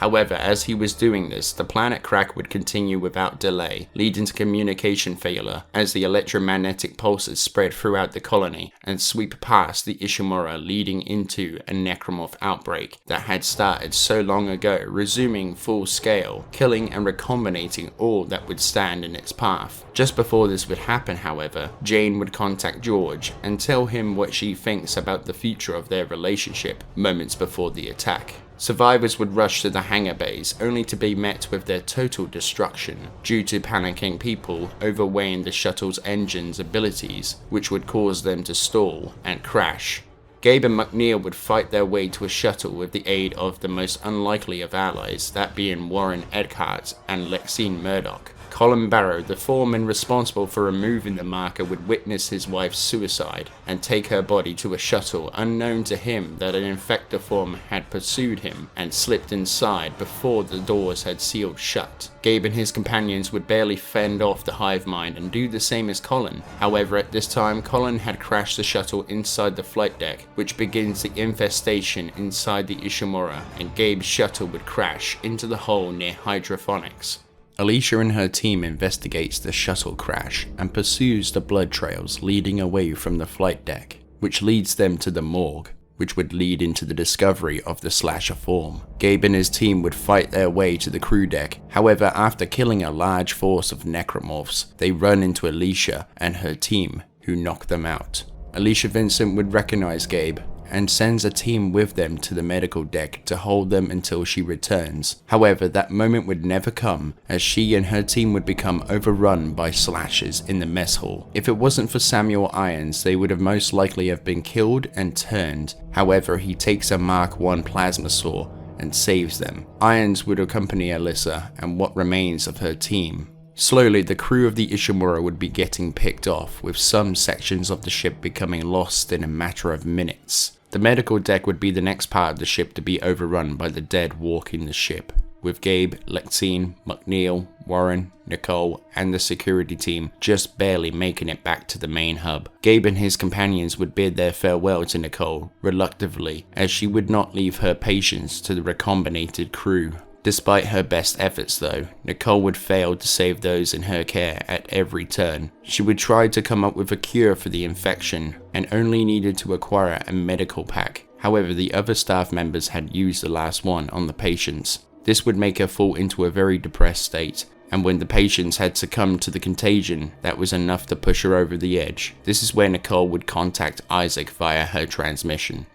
However, as he was doing this, the planet crack would continue without delay, leading to communication failure as the electromagnetic pulses spread throughout the colony and sweep past the Ishimura, leading into a necromorph outbreak that had started so long ago, resuming full scale, killing and recombinating all that would stand in its path. Just before this would happen, however, Jane would contact George and tell him what she thinks about the future of their relationship moments before the attack. Survivors would rush to the hangar bays only to be met with their total destruction due to panicking people overweighing the shuttle's engine's abilities, which would cause them to stall and crash. Gabe and McNeil would fight their way to a shuttle with the aid of the most unlikely of allies, that being Warren Eckhart and Lexine Murdoch. Colin Barrow, the foreman responsible for removing the marker, would witness his wife's suicide and take her body to a shuttle, unknown to him that an infector form had pursued him and slipped inside before the doors had sealed shut. Gabe and his companions would barely fend off the hive mind and do the same as Colin. However, at this time, Colin had crashed the shuttle inside the flight deck, which begins the infestation inside the Ishimura, and Gabe's shuttle would crash into the hole near hydroponics. Alicia and her team investigates the shuttle crash and pursues the blood trails leading away from the flight deck, which leads them to the morgue, which would lead into the discovery of the slasher form. Gabe and his team would fight their way to the crew deck. However, after killing a large force of necromorphs, they run into Alicia and her team, who knock them out. Alicia Vincent would recognize Gabe and sends a team with them to the medical deck to hold them until she returns. However, that moment would never come, as she and her team would become overrun by slashers in the mess hall. If it wasn't for Samuel Irons, they would have most likely have been killed and turned. However, he takes a Mark I plasma saw and saves them. Irons would accompany Alyssa and what remains of her team. Slowly, the crew of the Ishimura would be getting picked off, with some sections of the ship becoming lost in a matter of minutes. The medical deck would be the next part of the ship to be overrun by the dead walking the ship, with Gabe, Lexine, McNeil, Warren, Nicole, and the security team just barely making it back to the main hub. Gabe and his companions would bid their farewell to Nicole, reluctantly, as she would not leave her patients to the recombinated crew. Despite her best efforts though, Nicole would fail to save those in her care at every turn. She would try to come up with a cure for the infection and only needed to acquire a medical pack. However, the other staff members had used the last one on the patients. This would make her fall into a very depressed state, and when the patients had succumbed to the contagion, that was enough to push her over the edge. This is where Nicole would contact Isaac via her transmission.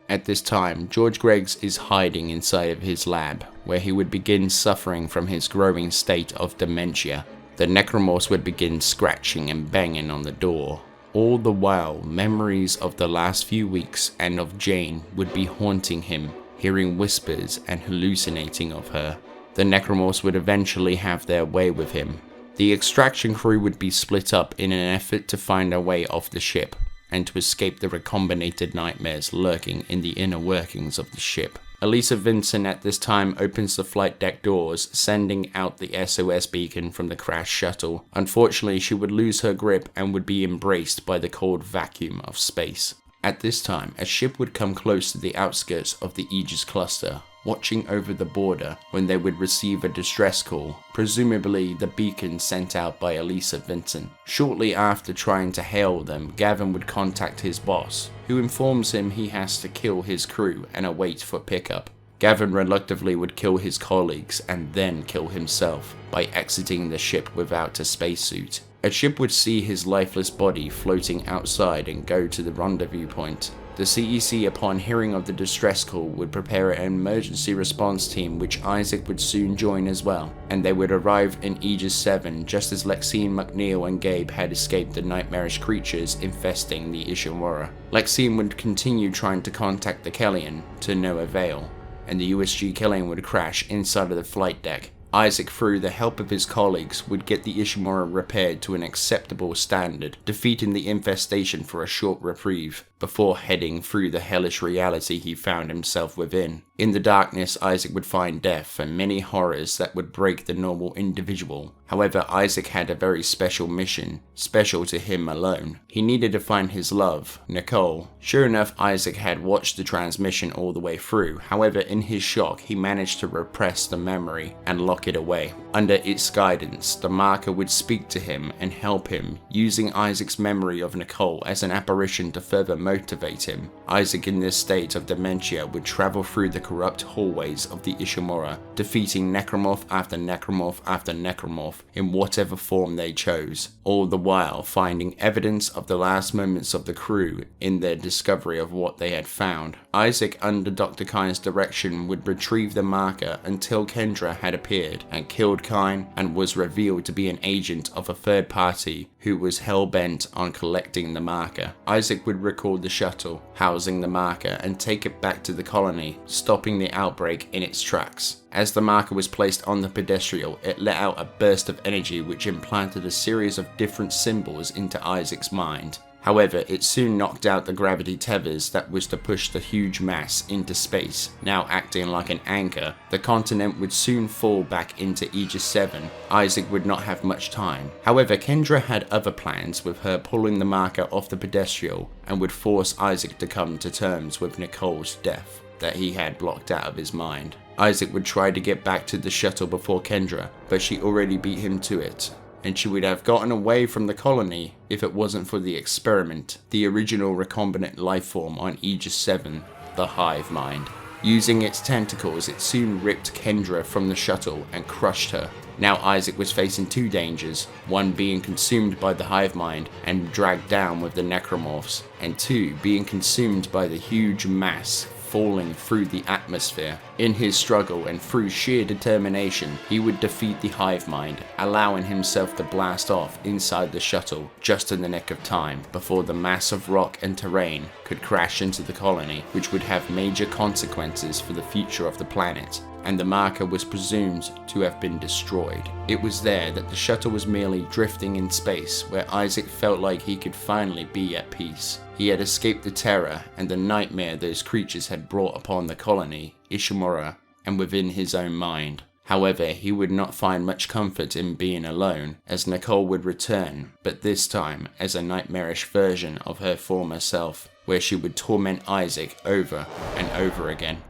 At this time, George Greggs is hiding inside of his lab, where he would begin suffering from his growing state of dementia. The necromorphs would begin scratching and banging on the door. All the while, memories of the last few weeks and of Jane would be haunting him, hearing whispers and hallucinating of her. The necromorphs would eventually have their way with him. The extraction crew would be split up in an effort to find a way off the ship, and to escape the recombinated nightmares lurking in the inner workings of the ship. Elisa Vincent at this time opens the flight deck doors, sending out the SOS beacon from the crashed shuttle. Unfortunately, she would lose her grip and would be embraced by the cold vacuum of space. At this time, a ship would come close to the outskirts of the Aegis cluster, watching over the border when they would receive a distress call, presumably the beacon sent out by Elisa Vincent. Shortly after trying to hail them, Gavin would contact his boss, who informs him he has to kill his crew and await for pickup. Gavin reluctantly would kill his colleagues and then kill himself by exiting the ship without a spacesuit. A ship would see his lifeless body floating outside and go to the rendezvous point. The CEC, upon hearing of the distress call, would prepare an emergency response team which Isaac would soon join as well, and they would arrive in Aegis 7 just as Lexine, McNeil and Gabe had escaped the nightmarish creatures infesting the Ishimura. Lexine would continue trying to contact the Kellyan, to no avail, and the USG Kellyan would crash inside of the flight deck, Isaac, through the help of his colleagues, would get the Ishimura repaired to an acceptable standard, defeating the infestation for a short reprieve, before heading through the hellish reality he found himself within. In the darkness, Isaac would find death and many horrors that would break the normal individual. However, Isaac had a very special mission, special to him alone. He needed to find his love, Nicole. Sure enough, Isaac had watched the transmission all the way through. However, in his shock, he managed to repress the memory and lock it away. Under its guidance, the marker would speak to him and help him, using Isaac's memory of Nicole as an apparition to further motivate him. Isaac, in this state of dementia, would travel through the corrupt hallways of the Ishimura, defeating necromorph after necromorph after necromorph in whatever form they chose, all the while finding evidence of the last moments of the crew in their discovery of what they had found. Isaac, under Dr. Kyne's direction, would retrieve the marker until Kendra had appeared and killed Kyne and was revealed to be an agent of a third party who was hell-bent on collecting the marker. Isaac would record the shuttle housing the marker and take it back to the colony, stopping the outbreak in its tracks. As the marker was placed on the pedestal, it let out a burst of energy which implanted a series of different symbols into Isaac's mind. However, it soon knocked out the gravity tethers that was to push the huge mass into space. Now acting like an anchor, the continent would soon fall back into Aegis 7. Isaac would not have much time. However, Kendra had other plans, with her pulling the marker off the pedestal, and would force Isaac to come to terms with Nicole's death that he had blocked out of his mind. Isaac would try to get back to the shuttle before Kendra, but she already beat him to it, and she would have gotten away from the colony if it wasn't for the experiment, the original recombinant life form on Aegis 7, the hive mind. Using its tentacles, it soon ripped Kendra from the shuttle and crushed her. Now Isaac was facing two dangers, one being consumed by the hive mind and dragged down with the necromorphs, and two being consumed by the huge mass falling through the atmosphere. In his struggle and through sheer determination, he would defeat the hive mind, allowing himself to blast off inside the shuttle just in the nick of time before the mass of rock and terrain could crash into the colony, which would have major consequences for the future of the planet, and the marker was presumed to have been destroyed. It was there that the shuttle was merely drifting in space, where Isaac felt like he could finally be at peace. He had escaped the terror and the nightmare those creatures had brought upon the colony, Ishimura, and within his own mind. However, he would not find much comfort in being alone, as Nicole would return, but this time as a nightmarish version of her former self, where she would torment Isaac over and over again.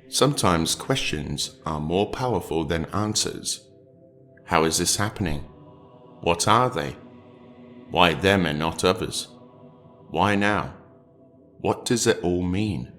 Sometimes questions are more powerful than answers. How is this happening? What are they? Why them and not others? Why now? What does it all mean?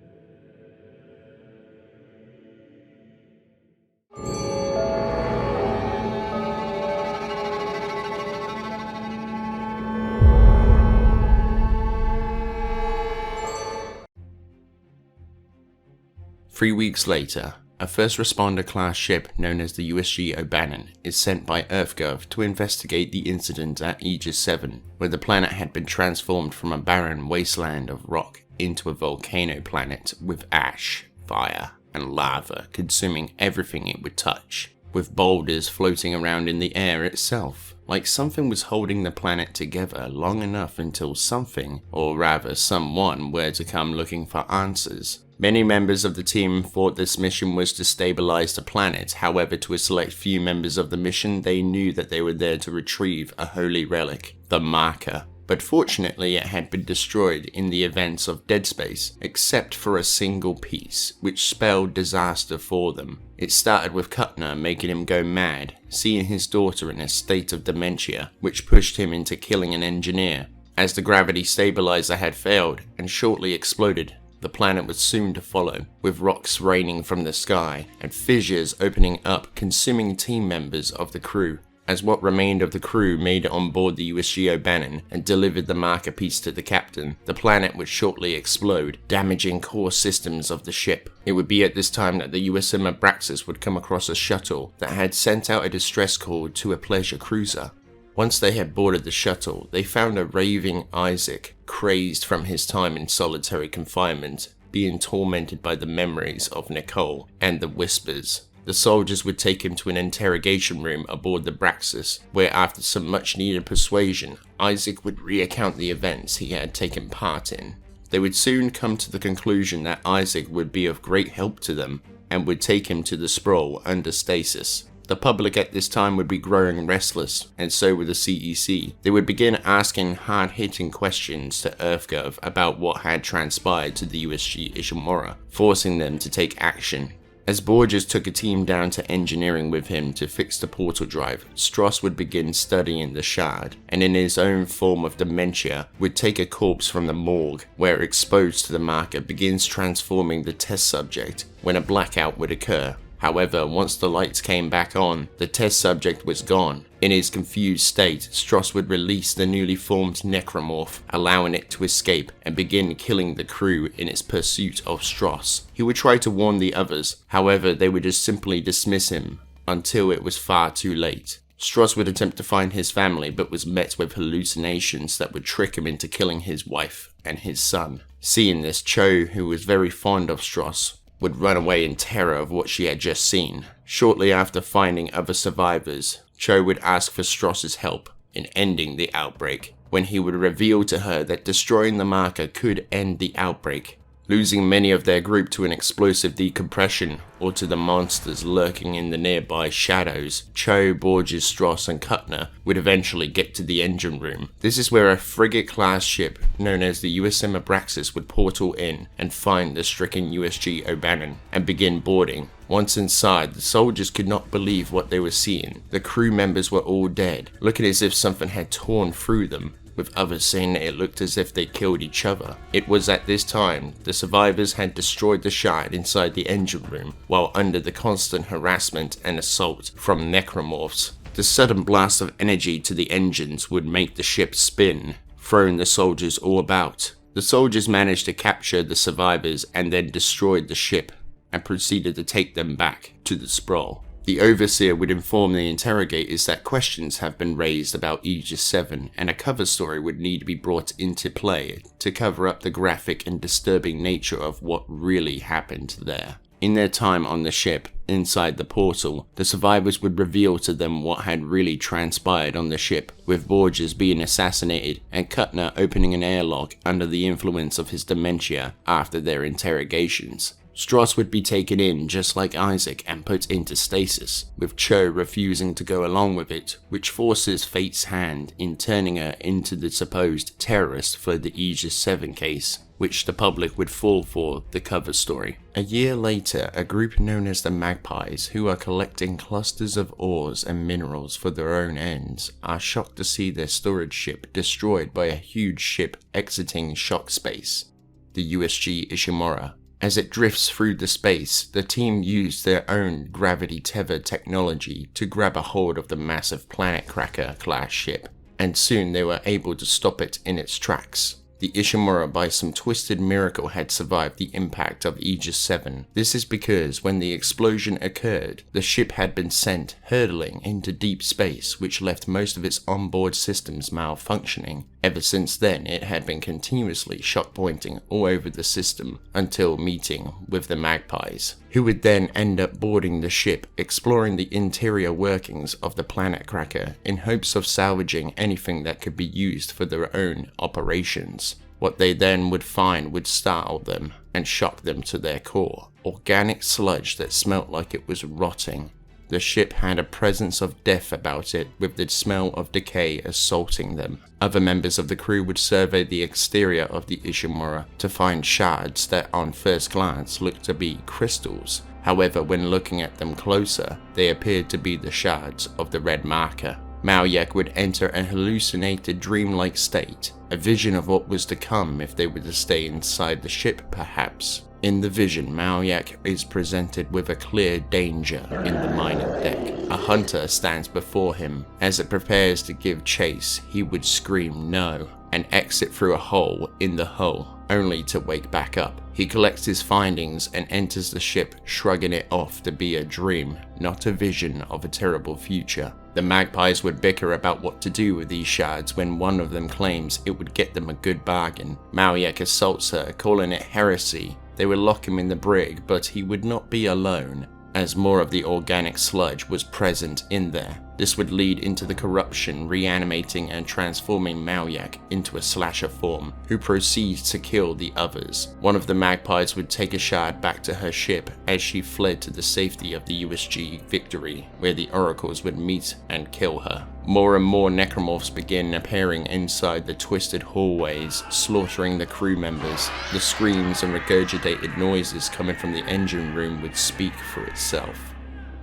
Three weeks later, a first responder class ship known as the USG O'Bannon is sent by EarthGov to investigate the incident at Aegis 7, where the planet had been transformed from a barren wasteland of rock into a volcano planet with ash, fire, and lava consuming everything it would touch, with boulders floating around in the air itself, like something was holding the planet together long enough until something, or rather someone, were to come looking for answers. Many members of the team thought this mission was to stabilize the planet. However, to a select few members of the mission, they knew that they were there to retrieve a holy relic, the marker. But fortunately, it had been destroyed in the events of Dead Space, except for a single piece, which spelled disaster for them. It started with Kuttner making him go mad, seeing his daughter in a state of dementia, which pushed him into killing an engineer. As the gravity stabilizer had failed and shortly exploded, the planet was soon to follow, with rocks raining from the sky and fissures opening up, consuming team members of the crew. As what remained of the crew made it on board the USG O'Bannon and delivered the marker piece to the captain, the planet would shortly explode, damaging core systems of the ship. It would be at this time that the USM Abraxas would come across a shuttle that had sent out a distress call to a pleasure cruiser. Once they had boarded the shuttle, they found a raving Isaac, crazed from his time in solitary confinement, being tormented by the memories of Nicole and the whispers. The soldiers would take him to an interrogation room aboard the Braxis, where after some much needed persuasion, Isaac would recount the events he had taken part in. They would soon come to the conclusion that Isaac would be of great help to them and would take him to the sprawl under stasis. The public at this time would be growing restless, and so would the CEC. They would begin asking hard-hitting questions to EarthGov about what had transpired to the USG Ishimura, forcing them to take action. As Borges took a team down to engineering with him to fix the portal drive, Stross would begin studying the shard, and in his own form of dementia, would take a corpse from the morgue, where exposed to the marker begins transforming the test subject when a blackout would occur. However, once the lights came back on, the test subject was gone. In his confused state, Stross would release the newly formed necromorph, allowing it to escape and begin killing the crew in its pursuit of Stross. He would try to warn the others, however they would just simply dismiss him until it was far too late. Stross would attempt to find his family but was met with hallucinations that would trick him into killing his wife and his son. Seeing this, Cho, who was very fond of Stross, would run away in terror of what she had just seen. Shortly after finding other survivors, Cho would ask for Stross's help in ending the outbreak, when he would reveal to her that destroying the marker could end the outbreak, losing many of their group to an explosive decompression or to the monsters lurking in the nearby shadows. Cho, Borges, Stross and Kuttner would eventually get to the engine room. This is where a frigate-class ship known as the USM Abraxas would portal in and find the stricken USG O'Bannon and begin boarding. Once inside, the soldiers could not believe what they were seeing. The crew members were all dead, looking as if something had torn through them, with others saying that it looked as if they killed each other. It was at this time the survivors had destroyed the shard inside the engine room, while under the constant harassment and assault from necromorphs. The sudden blast of energy to the engines would make the ship spin, throwing the soldiers all about. The soldiers managed to capture the survivors and then destroyed the ship, and proceeded to take them back to the sprawl. The overseer would inform the interrogators that questions have been raised about Aegis 7 and a cover story would need to be brought into play to cover up the graphic and disturbing nature of what really happened there. In their time on the ship, inside the portal, the survivors would reveal to them what had really transpired on the ship, with Borges being assassinated and Kuttner opening an airlock under the influence of his dementia after their interrogations. Stross would be taken in just like Isaac and put into stasis, with Cho refusing to go along with it, which forces fate's hand in turning her into the supposed terrorist for the Aegis 7 case, which the public would fall for the cover story. A year later, a group known as the Magpies, who are collecting clusters of ores and minerals for their own ends, are shocked to see their storage ship destroyed by a huge ship exiting shock space, the USG Ishimura. As it drifts through the space, the team used their own gravity-tethered technology to grab a hold of the massive Planet Cracker-class ship, and soon they were able to stop it in its tracks. The Ishimura, by some twisted miracle, had survived the impact of Aegis 7. This is because when the explosion occurred, the ship had been sent hurtling into deep space, which left most of its onboard systems malfunctioning. Ever since then, it had been continuously shock pointing all over the system until meeting with the Magpies, who would then end up boarding the ship, exploring the interior workings of the Planet Cracker in hopes of salvaging anything that could be used for their own operations. What they then would find would startle them and shock them to their core. Organic sludge that smelt like it was rotting. The ship had a presence of death about it, with the smell of decay assaulting them. Other members of the crew would survey the exterior of the Ishimura to find shards that on first glance looked to be crystals. However, when looking at them closer, they appeared to be the shards of the red marker. Maoyek would enter a hallucinated dreamlike state, a vision of what was to come if they were to stay inside the ship perhaps. In the vision, Maoyek is presented with a clear danger in the mining deck. A hunter stands before him. As it prepares to give chase, he would scream no and exit through a hole in the hull, only to wake back up. He collects his findings and enters the ship, shrugging it off to be a dream, not a vision of a terrible future. The Magpies would bicker about what to do with these shards when one of them claims it would get them a good bargain. Maoyek assaults her, calling it heresy. They would lock him in the brig, but he would not be alone. as more of the organic sludge was present in there. This would lead into the corruption, reanimating and transforming Malyak into a slasher form, who proceeds to kill the others. One of the magpies would take a shard back to her ship as she fled to the safety of the USG Victory, where the oracles would meet and kill her. More and more necromorphs begin appearing inside the twisted hallways, slaughtering the crew members. The screams and regurgitated noises coming from the engine room would speak for itself.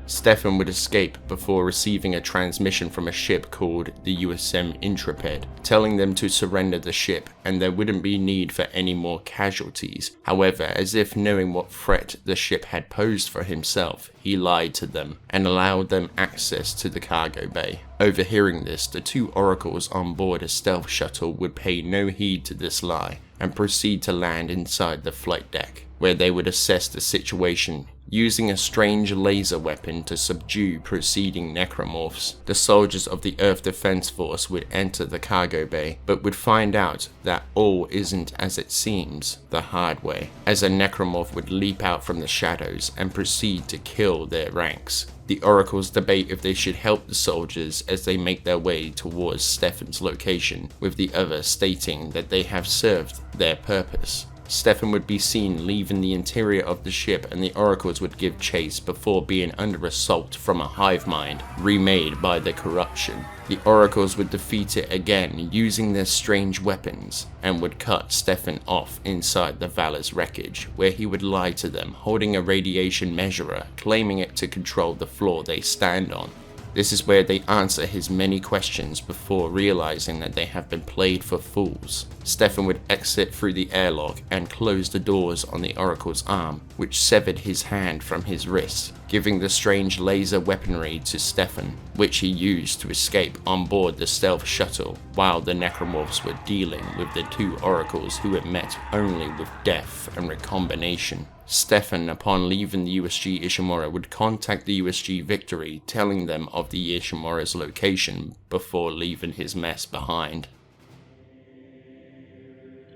Stefan would escape before receiving a transmission from a ship called the USM Intrepid, telling them to surrender the ship and there wouldn't be need for any more casualties. However, as if knowing what threat the ship had posed for himself, he lied to them and allowed them access to the cargo bay. Overhearing this, the two oracles on board a stealth shuttle would pay no heed to this lie and proceed to land inside the flight deck, where they would assess the situation, using a strange laser weapon to subdue proceeding necromorphs. The soldiers of the Earth Defense Force would enter the cargo bay, but would find out that all isn't as it seems the hard way, as a necromorph would leap out from the shadows and proceed to kill their ranks. The oracles debate if they should help the soldiers as they make their way towards Stefan's location, with the other stating that they have served their purpose. Stefan would be seen leaving the interior of the ship and the oracles would give chase before being under assault from a hive mind remade by the corruption. The oracles would defeat it again using their strange weapons and would cut Stefan off inside the Valor's wreckage, where he would lie to them holding a radiation measurer, claiming it to control the floor they stand on. This is where they answer his many questions before realizing that they have been played for fools. Stefan would exit through the airlock and close the doors on the oracle's arm, which severed his hand from his wrist, giving the strange laser weaponry to Stefan, which he used to escape on board the stealth shuttle, while the necromorphs were dealing with the two oracles who had met only with death and recombination. Stefan, upon leaving the USG Ishimura, would contact the USG Victory, telling them of the Ishimura's location before leaving his mess behind.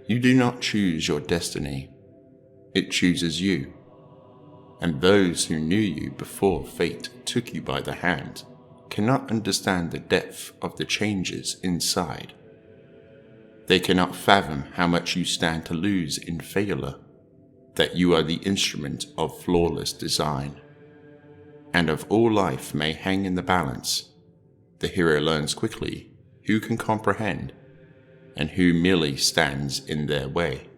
You do not choose your destiny, it chooses you. And those who knew you before fate took you by the hand cannot understand the depth of the changes inside. They cannot fathom how much you stand to lose in failure, that you are the instrument of flawless design. And of all life may hang in the balance, the hero learns quickly who can comprehend and who merely stands in their way.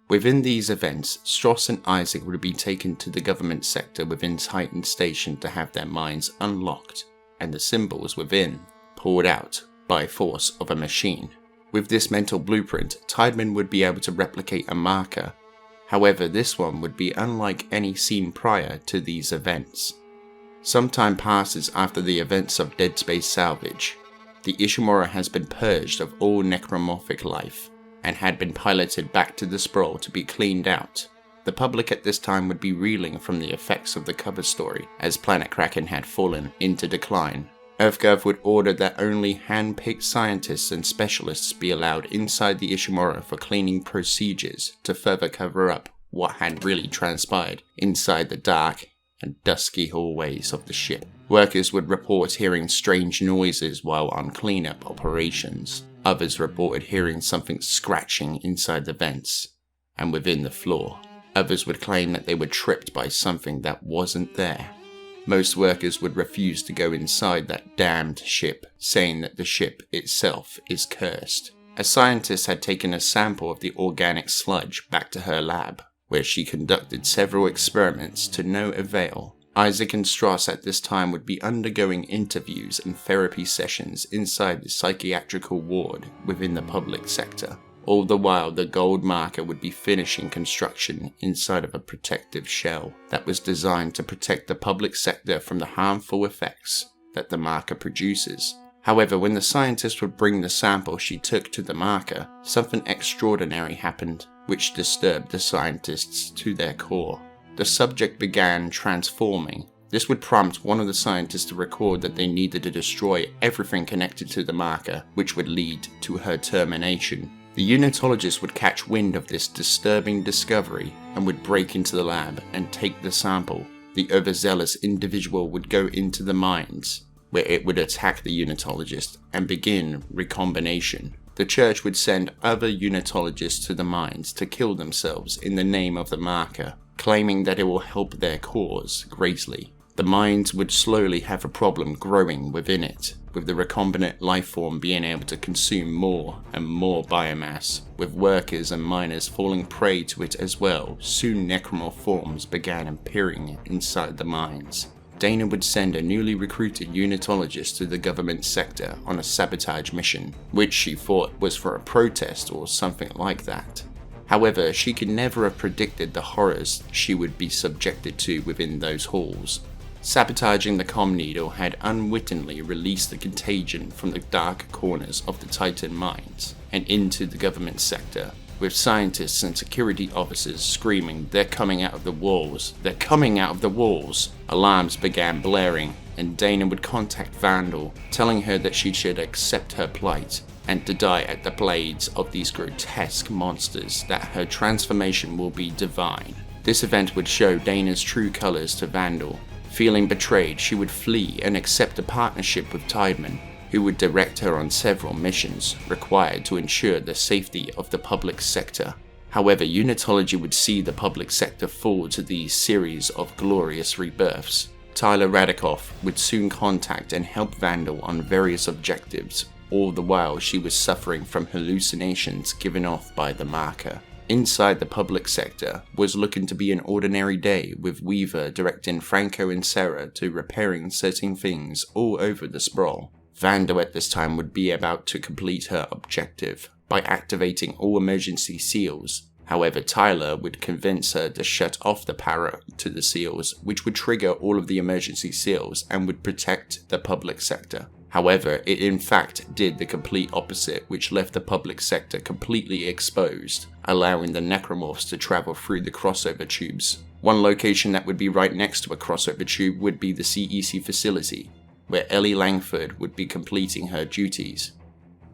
Within these events, Stross and Isaac would be taken to the government sector within Titan Station to have their minds unlocked, and the symbols within pulled out by force of a machine. With this mental blueprint, Tideman would be able to replicate a marker. However, this one would be unlike any seen prior to these events. Some time passes after the events of Dead Space Salvage. The Ishimura has been purged of all necromorphic life, and had been piloted back to the sprawl to be cleaned out. The public at this time would be reeling from the effects of the cover story, as Planet Kraken had fallen into decline. EarthGov would order that only hand-picked scientists and specialists be allowed inside the Ishimura for cleaning procedures to further cover up what had really transpired inside the dark and dusky hallways of the ship. Workers would report hearing strange noises while on cleanup operations. Others reported hearing something scratching inside the vents and within the floor. Others would claim that they were tripped by something that wasn't there. Most workers would refuse to go inside that damned ship, saying that the ship itself is cursed. A scientist had taken a sample of the organic sludge back to her lab, where she conducted several experiments to no avail. Isaac and Strauss at this time would be undergoing interviews and therapy sessions inside the psychiatrical ward within the public sector. All the while, the gold marker would be finishing construction inside of a protective shell that was designed to protect the public sector from the harmful effects that the marker produces. However, when the scientist would bring the sample she took to the marker, something extraordinary happened, which disturbed the scientists to their core. the subject began transforming. This would prompt one of the scientists to record that they needed to destroy everything connected to the marker, which would lead to her termination. The Unitologist would catch wind of this disturbing discovery and would break into the lab and take the sample. The overzealous individual would go into the mines, where it would attack the Unitologist and begin recombination. The Church would send other Unitologists to the mines to kill themselves in the name of the marker, claiming that it will help their cause greatly. The mines would slowly have a problem growing within it, with the recombinant lifeform being able to consume more and more biomass, with workers and miners falling prey to it as well. Soon necromorph forms began appearing inside the mines. Dana would send a newly recruited Unitologist to the government sector on a sabotage mission, which she thought was for a protest or something like that. However, she could never have predicted the horrors she would be subjected to within those halls. Sabotaging the comm needle had unwittingly released the contagion from the dark corners of the Titan mines and into the government sector, with scientists and security officers screaming, "They're coming out of the walls! They're coming out of the walls!" Alarms began blaring, and Dana would contact Vandal, telling her that she should accept her plight and to die at the blades of these grotesque monsters, that her transformation will be divine. This event would show Dana's true colors to Vandal. Feeling betrayed, she would flee and accept a partnership with Tideman, who would direct her on several missions required to ensure the safety of the public sector. However, Unitology would see the public sector fall to these series of glorious rebirths. Tyler Radikoff would soon contact and help Vandal on various objectives, all the while she was suffering from hallucinations given off by the marker. Inside the public sector was looking to be an ordinary day, with Weaver directing Franco and Sarah to repairing certain things all over the sprawl. Vandal at this time would be about to complete her objective by activating all emergency seals. However, Tyler would convince her to shut off the power to the seals, which would trigger all of the emergency seals and would protect the public sector. However, it in fact did the complete opposite, which left the public sector completely exposed, allowing the necromorphs to travel through the crossover tubes. One location that would be right next to a crossover tube would be the CEC facility, where Ellie Langford would be completing her duties.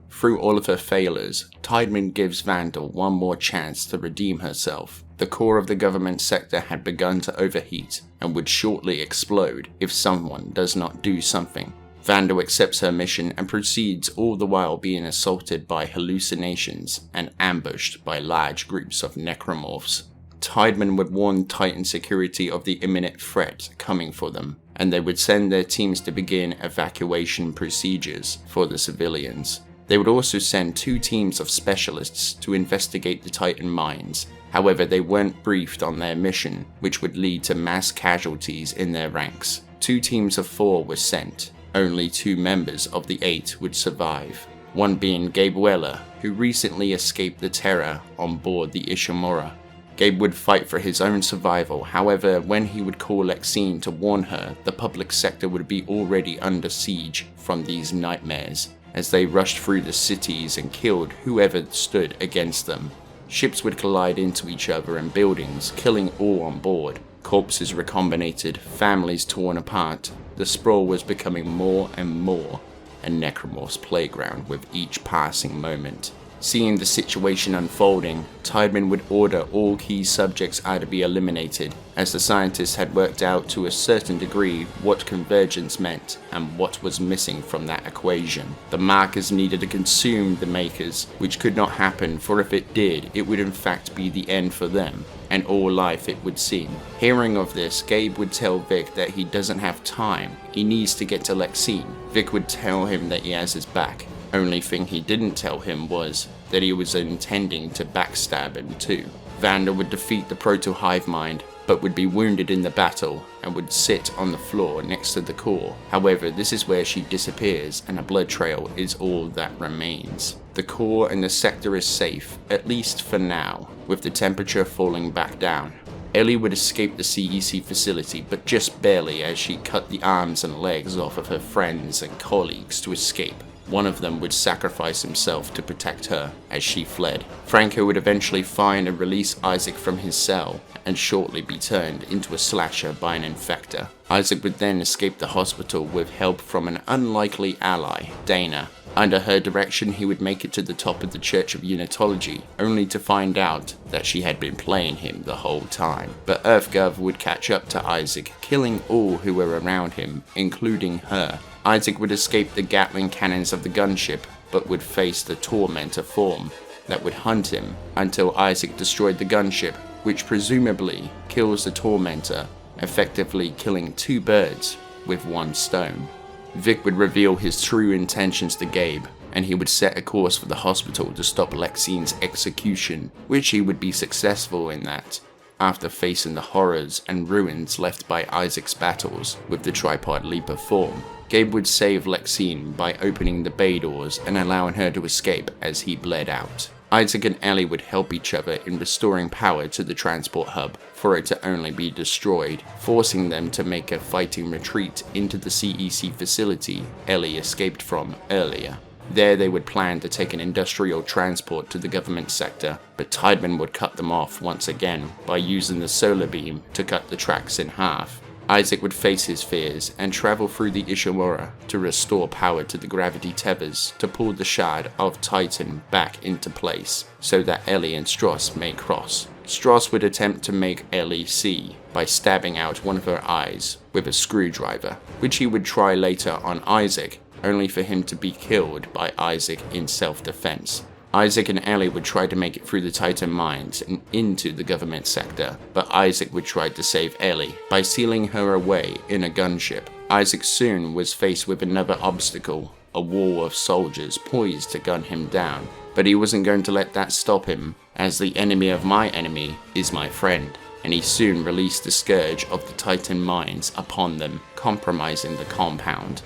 Through all of her failures, Tideman gives Vandal one more chance to redeem herself. The core of the government sector had begun to overheat and would shortly explode if someone does not do something. Vandal accepts her mission and proceeds, all the while being assaulted by hallucinations and ambushed by large groups of necromorphs. Tideman would warn Titan security of the imminent threat coming for them, and they would send their teams to begin evacuation procedures for the civilians. They would also send 2 teams of specialists to investigate the Titan mines. However, they weren't briefed on their mission, which would lead to mass casualties in their ranks. 2 teams of 4 were sent. Only 2 members of the 8 would survive, one being Gabe Weller, who recently escaped the terror on board the Ishimura. Gabe would fight for his own survival. However, when he would call Lexine to warn her, the public sector would be already under siege from these nightmares, as they rushed through the cities and killed whoever stood against them. Ships would collide into each other and buildings, killing all on board. Corpses recombinated, families torn apart. The sprawl was becoming more and more a necromorph's playground with each passing moment. Seeing the situation unfolding, Tideman would order all key subjects either be eliminated, as the scientists had worked out to a certain degree what convergence meant and what was missing from that equation. The markers needed to consume the makers, which could not happen, for if it did, it would in fact be the end for them, and all life it would seem. Hearing of this, Gabe would tell Vic that he doesn't have time, he needs to get to Lexine. Vic would tell him that he has his back. Only thing he didn't tell him was that he was intending to backstab him too. Vandal would defeat the proto-hive mind, but would be wounded in the battle and would sit on the floor next to the core. However, this is where she disappears and a blood trail is all that remains. The core and the sector is safe, at least for now, with the temperature falling back down. Ellie would escape the CEC facility, but just barely, as she cut the arms and legs off of her friends and colleagues to escape. one of them would sacrifice himself to protect her as she fled. Franco would eventually find and release Isaac from his cell and shortly be turned into a slasher by an infector. Isaac would then escape the hospital with help from an unlikely ally, Dana. Under her direction, he would make it to the top of the Church of Unitology, only to find out that she had been playing him the whole time. But EarthGov would catch up to Isaac, killing all who were around him, including her. Isaac would escape the Gatling cannons of the gunship, but would face the Tormentor form that would hunt him until Isaac destroyed the gunship, which presumably kills the Tormentor, effectively killing two birds with one stone. Vic would reveal his true intentions to Gabe, and he would set a course for the hospital to stop Lexine's execution, which he would be successful in that, after facing the horrors and ruins left by Isaac's battles with the Tripod Leaper form. Gabe would save Lexine by opening the bay doors and allowing her to escape as he bled out. Isaac and Ellie would help each other in restoring power to the transport hub for it to only be destroyed, forcing them to make a fighting retreat into the CEC facility Ellie escaped from earlier. There they would plan to take an industrial transport to the government sector, but Tideman would cut them off once again by using the solar beam to cut the tracks in half. Isaac would face his fears and travel through the Ishimura to restore power to the gravity tethers to pull the shard of Titan back into place so that Ellie and Stross may cross. Stross would attempt to make Ellie see by stabbing out one of her eyes with a screwdriver, which he would try later on Isaac, only for him to be killed by Isaac in self-defense. Isaac and Ellie would try to make it through the Titan mines and into the government sector, but Isaac would try to save Ellie by sealing her away in a gunship. Isaac soon was faced with another obstacle, a wall of soldiers poised to gun him down, but he wasn't going to let that stop him, as the enemy of my enemy is my friend, and he soon released the scourge of the Titan mines upon them, compromising the compound.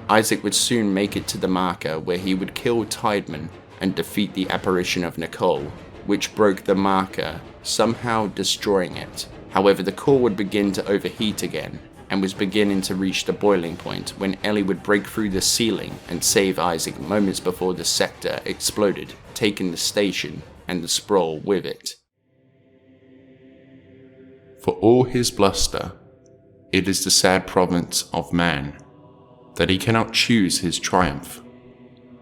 Isaac would soon make it to the marker where he would kill Tideman and defeat the apparition of Nicole, which broke the marker, somehow destroying it. However, the core would begin to overheat again, and was beginning to reach the boiling point when Ellie would break through the ceiling and save Isaac moments before the sector exploded, taking the station and the sprawl with it. For all his bluster, it is the sad province of man, that he cannot choose his triumph.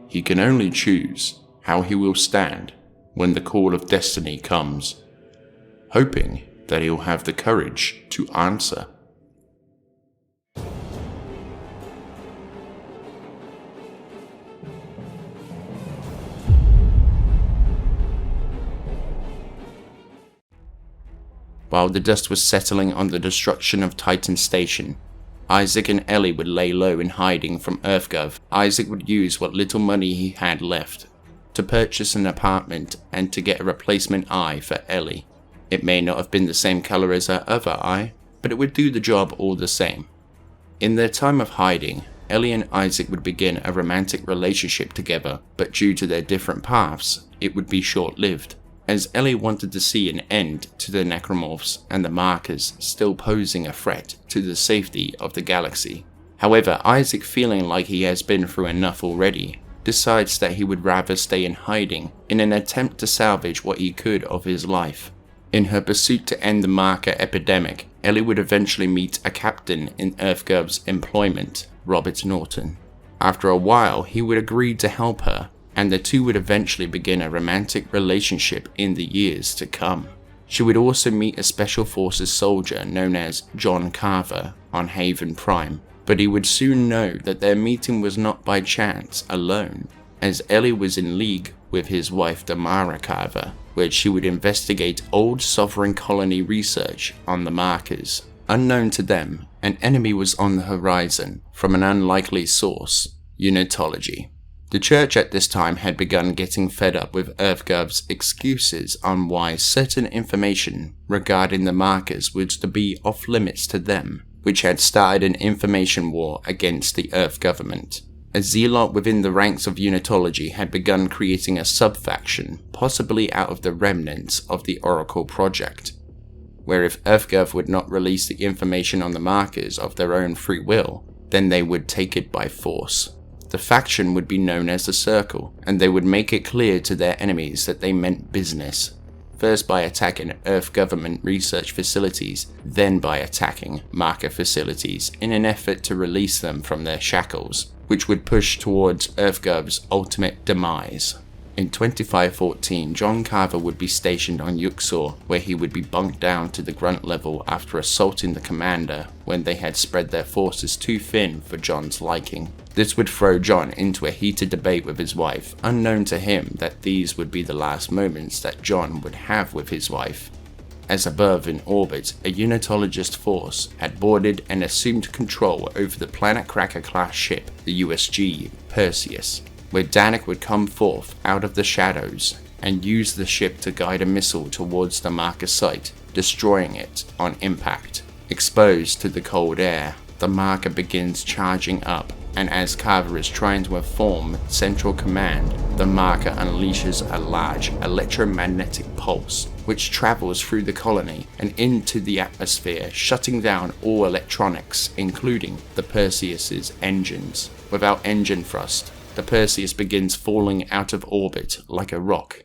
He can only choose how he will stand when the call of destiny comes, hoping that he'll have the courage to answer. While the dust was settling on the destruction of Titan Station, Isaac and Ellie would lay low in hiding from EarthGov. Isaac would use what little money he had left to purchase an apartment and to get a replacement eye for Ellie. It may not have been the same color as her other eye, but it would do the job all the same. In their time of hiding, Ellie and Isaac would begin a romantic relationship together, but due to their different paths, it would be short-lived, as Ellie wanted to see an end to the necromorphs and the markers still posing a threat to the safety of the galaxy. However, Isaac, feeling like he has been through enough already, decides that he would rather stay in hiding in an attempt to salvage what he could of his life. In her pursuit to end the marker epidemic, Ellie would eventually meet a captain in EarthGov's employment, Robert Norton. After a while, he would agree to help her, and the two would eventually begin a romantic relationship in the years to come. She would also meet a Special Forces soldier known as John Carver on Haven Prime, but he would soon know that their meeting was not by chance alone, as Ellie was in league with his wife Damara Carver, where she would investigate old sovereign colony research on the markers. Unknown to them, an enemy was on the horizon from an unlikely source, Unitology. The church at this time had begun getting fed up with EarthGov's excuses on why certain information regarding the markers was to be off limits to them, which had started an information war against the Earth government. A zealot within the ranks of Unitology had begun creating a sub-faction, possibly out of the remnants of the Oracle project, where if EarthGov would not release the information on the markers of their own free will, then they would take it by force. The faction would be known as the Circle, and they would make it clear to their enemies that they meant business. First by attacking Earth government research facilities, then by attacking marker facilities in an effort to release them from their shackles, which would push towards EarthGov's ultimate demise. In 2514, John Carver would be stationed on Yuxor, where he would be bunked down to the grunt level after assaulting the commander when they had spread their forces too thin for John's liking. This would throw John into a heated debate with his wife, unknown to him that these would be the last moments that John would have with his wife. As above in orbit, a Unitologist force had boarded and assumed control over the Planet Cracker class ship, the USG Perseus, where Danik would come forth out of the shadows and use the ship to guide a missile towards the marker site, destroying it on impact. Exposed to the cold air, the marker begins charging up, and as Carver is trying to inform Central Command, the marker unleashes a large electromagnetic pulse, which travels through the colony and into the atmosphere, shutting down all electronics, including the Perseus's engines. Without engine thrust, the Perseus begins falling out of orbit like a rock.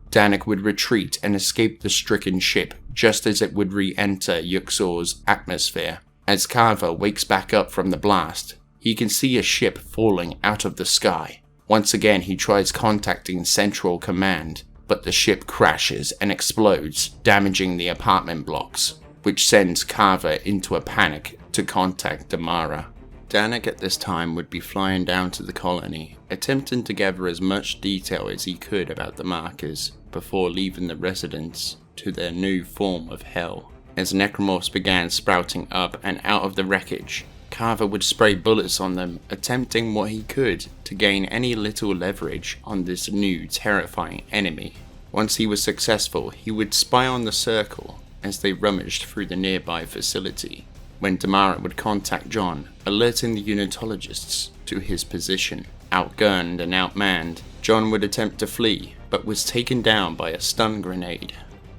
Danik would retreat and escape the stricken ship just as it would re-enter Yuxor's atmosphere. As Carver wakes back up from the blast, he can see a ship falling out of the sky. Once again he tries contacting Central Command, but the ship crashes and explodes, damaging the apartment blocks, which sends Carver into a panic to contact Damara. Danik at this time would be flying down to the colony, attempting to gather as much detail as he could about the markers before leaving the residents to their new form of hell. As necromorphs began sprouting up and out of the wreckage, Carver would spray bullets on them, attempting what he could to gain any little leverage on this new terrifying enemy. Once he was successful, he would spy on the Circle as they rummaged through the nearby facility, when Damara would contact John, alerting the Unitologists to his position. Outgunned and outmanned, John would attempt to flee, but was taken down by a stun grenade.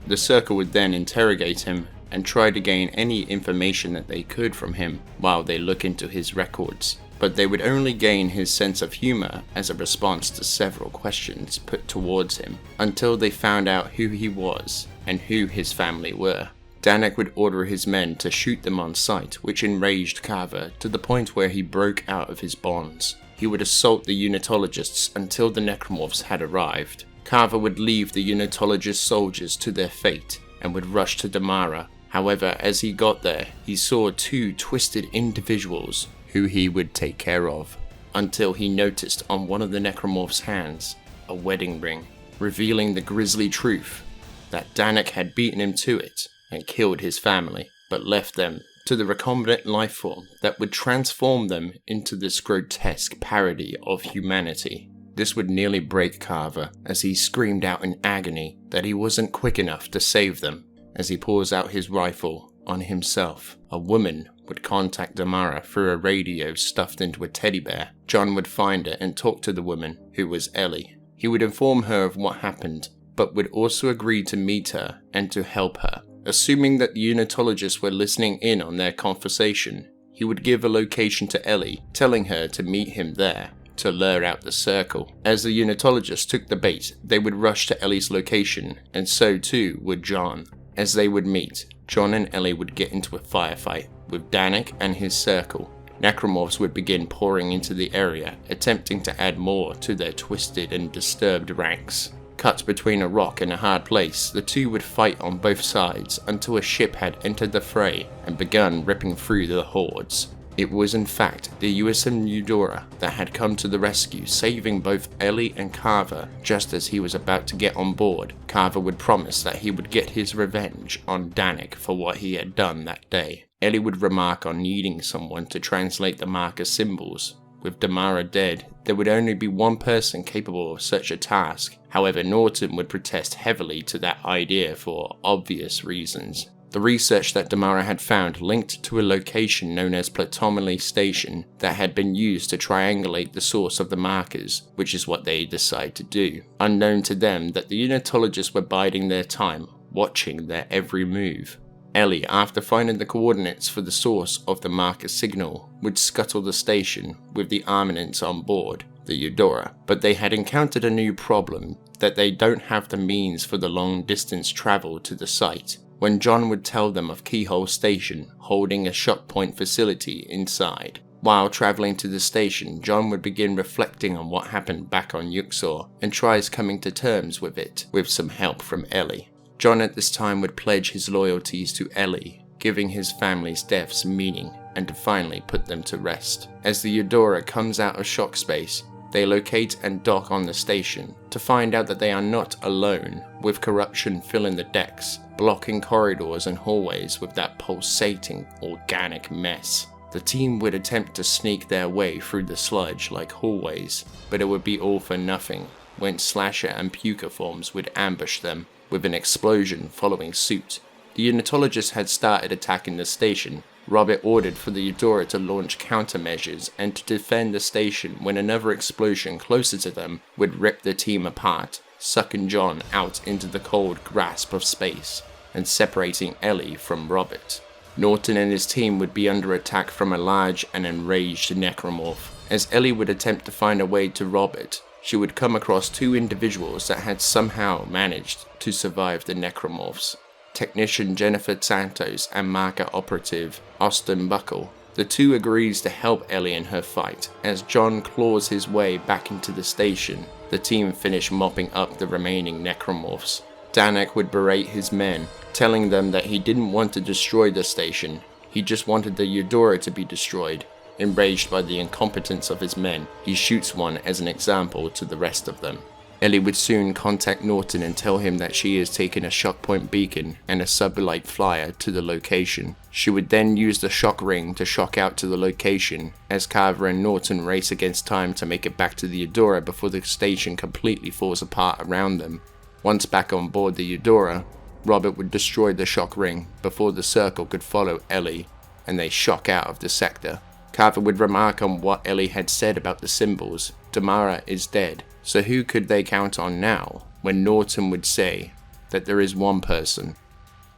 The Circle would then interrogate him and try to gain any information that they could from him while they look into his records, but they would only gain his sense of humor as a response to several questions put towards him, until they found out who he was and who his family were. Danik would order his men to shoot them on sight, which enraged Carver to the point where he broke out of his bonds. He would assault the Unitologists until the necromorphs had arrived. Carver would leave the Unitologist soldiers to their fate and would rush to Damara. However, as he got there, he saw two twisted individuals who he would take care of, until he noticed on one of the necromorphs' hands a wedding ring, revealing the grisly truth that Danik had beaten him to it and killed his family, but left them to the recombinant lifeform that would transform them into this grotesque parody of humanity. This would nearly break Carver as he screamed out in agony that he wasn't quick enough to save them. As he pulls out his rifle on himself, a woman would contact Damara through a radio stuffed into a teddy bear. John would find her and talk to the woman, who was Ellie. He would inform her of what happened, but would also agree to meet her and to help her. Assuming that the Unitologists were listening in on their conversation, he would give a location to Ellie, telling her to meet him there to lure out the Circle. As the Unitologists took the bait, they would rush to Ellie's location, and so too would John. As they would meet, John and Ellie would get into a firefight with Danik and his Circle. Necromorphs would begin pouring into the area, attempting to add more to their twisted and disturbed ranks. Cut between a rock and a hard place, the two would fight on both sides until a ship had entered the fray and begun ripping through the hordes. It was in fact the USM Eudora that had come to the rescue, saving both Ellie and Carver. Just as he was about to get on board, Carver would promise that he would get his revenge on Danik for what he had done that day. Ellie would remark on needing someone to translate the marker symbols. With Damara dead, there would only be one person capable of such a task. However, Norton would protest heavily to that idea for obvious reasons. The research that Damara had found linked to a location known as Platomely Station that had been used to triangulate the source of the markers, which is what they decided to do. Unknown to them that the Unitologists were biding their time, watching their every move. Ellie, after finding the coordinates for the source of the marker signal, would scuttle the station with the armaments on board, the Eudora, but they had encountered a new problem, that they don't have the means for the long distance travel to the site, when John would tell them of Keyhole Station holding a shock point facility inside. While travelling to the station, John would begin reflecting on what happened back on Yuxor and tries coming to terms with it, with some help from Ellie. John at this time would pledge his loyalties to Ellie, giving his family's deaths meaning and to finally put them to rest. As the Eudora comes out of shock space, they locate and dock on the station to find out that they are not alone, with corruption filling the decks, blocking corridors and hallways with that pulsating organic mess. The team would attempt to sneak their way through the sludge like hallways, but it would be all for nothing when Slasher and Puciforms would ambush them, with an explosion following suit. The Unitologists had started attacking the station. Robert ordered for the Eudora to launch countermeasures and to defend the station when another explosion closer to them would rip the team apart, sucking John out into the cold grasp of space and separating Ellie from Robert. Norton and his team would be under attack from a large and enraged necromorph. As Ellie would attempt to find a way to Robert, she would come across two individuals that had somehow managed to survive the necromorphs. Technician Jennifer Santos and marker operative Austin Buckle. The two agrees to help Ellie in her fight. As John claws his way back into the station, the team finish mopping up the remaining necromorphs. Danek would berate his men, telling them that he didn't want to destroy the station, he just wanted the Eudora to be destroyed. Enraged by the incompetence of his men, he shoots one as an example to the rest of them. Ellie would soon contact Norton and tell him that she is taking a shock point beacon and a sublight flyer to the location. She would then use the shock ring to shock out to the location, as Carver and Norton race against time to make it back to the Eudora before the station completely falls apart around them. Once back on board the Eudora, Robert would destroy the shock ring before the circle could follow Ellie, and they shock out of the sector. Carver would remark on what Ellie had said about the symbols. Damara is dead, so who could they count on now? When Norton would say that there is one person,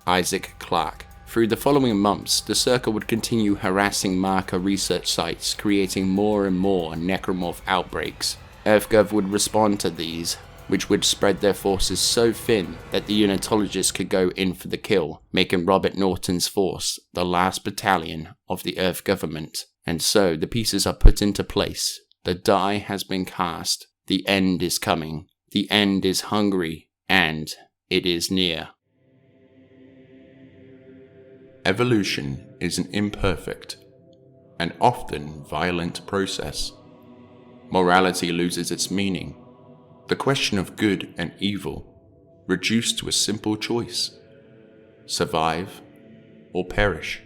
Isaac Clarke. Through the following months, the Circle would continue harassing marker research sites, creating more and more necromorph outbreaks. EarthGov would respond to these, which would spread their forces so thin that the Unitologists could go in for the kill, making Robert Norton's force the last battalion of the Earth government. And so the pieces are put into place. The die has been cast. The end is coming. The end is hungry, and it is near. Evolution is an imperfect and often violent process. Morality loses its meaning. The question of good and evil reduced to a simple choice: survive or perish.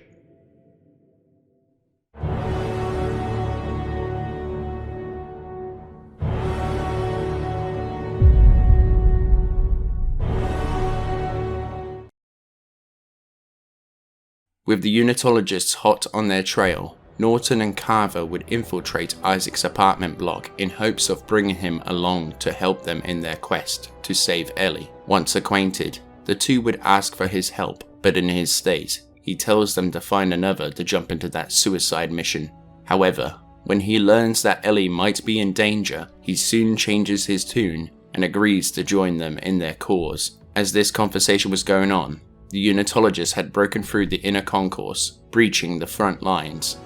With the Unitologists hot on their trail, Norton and Carver would infiltrate Isaac's apartment block in hopes of bringing him along to help them in their quest to save Ellie. Once acquainted, the two would ask for his help, but in his state, he tells them to find another to jump into that suicide mission. However, when he learns that Ellie might be in danger, he soon changes his tune and agrees to join them in their cause. As this conversation was going on, the Unitologists had broken through the inner concourse, breaching the front lines.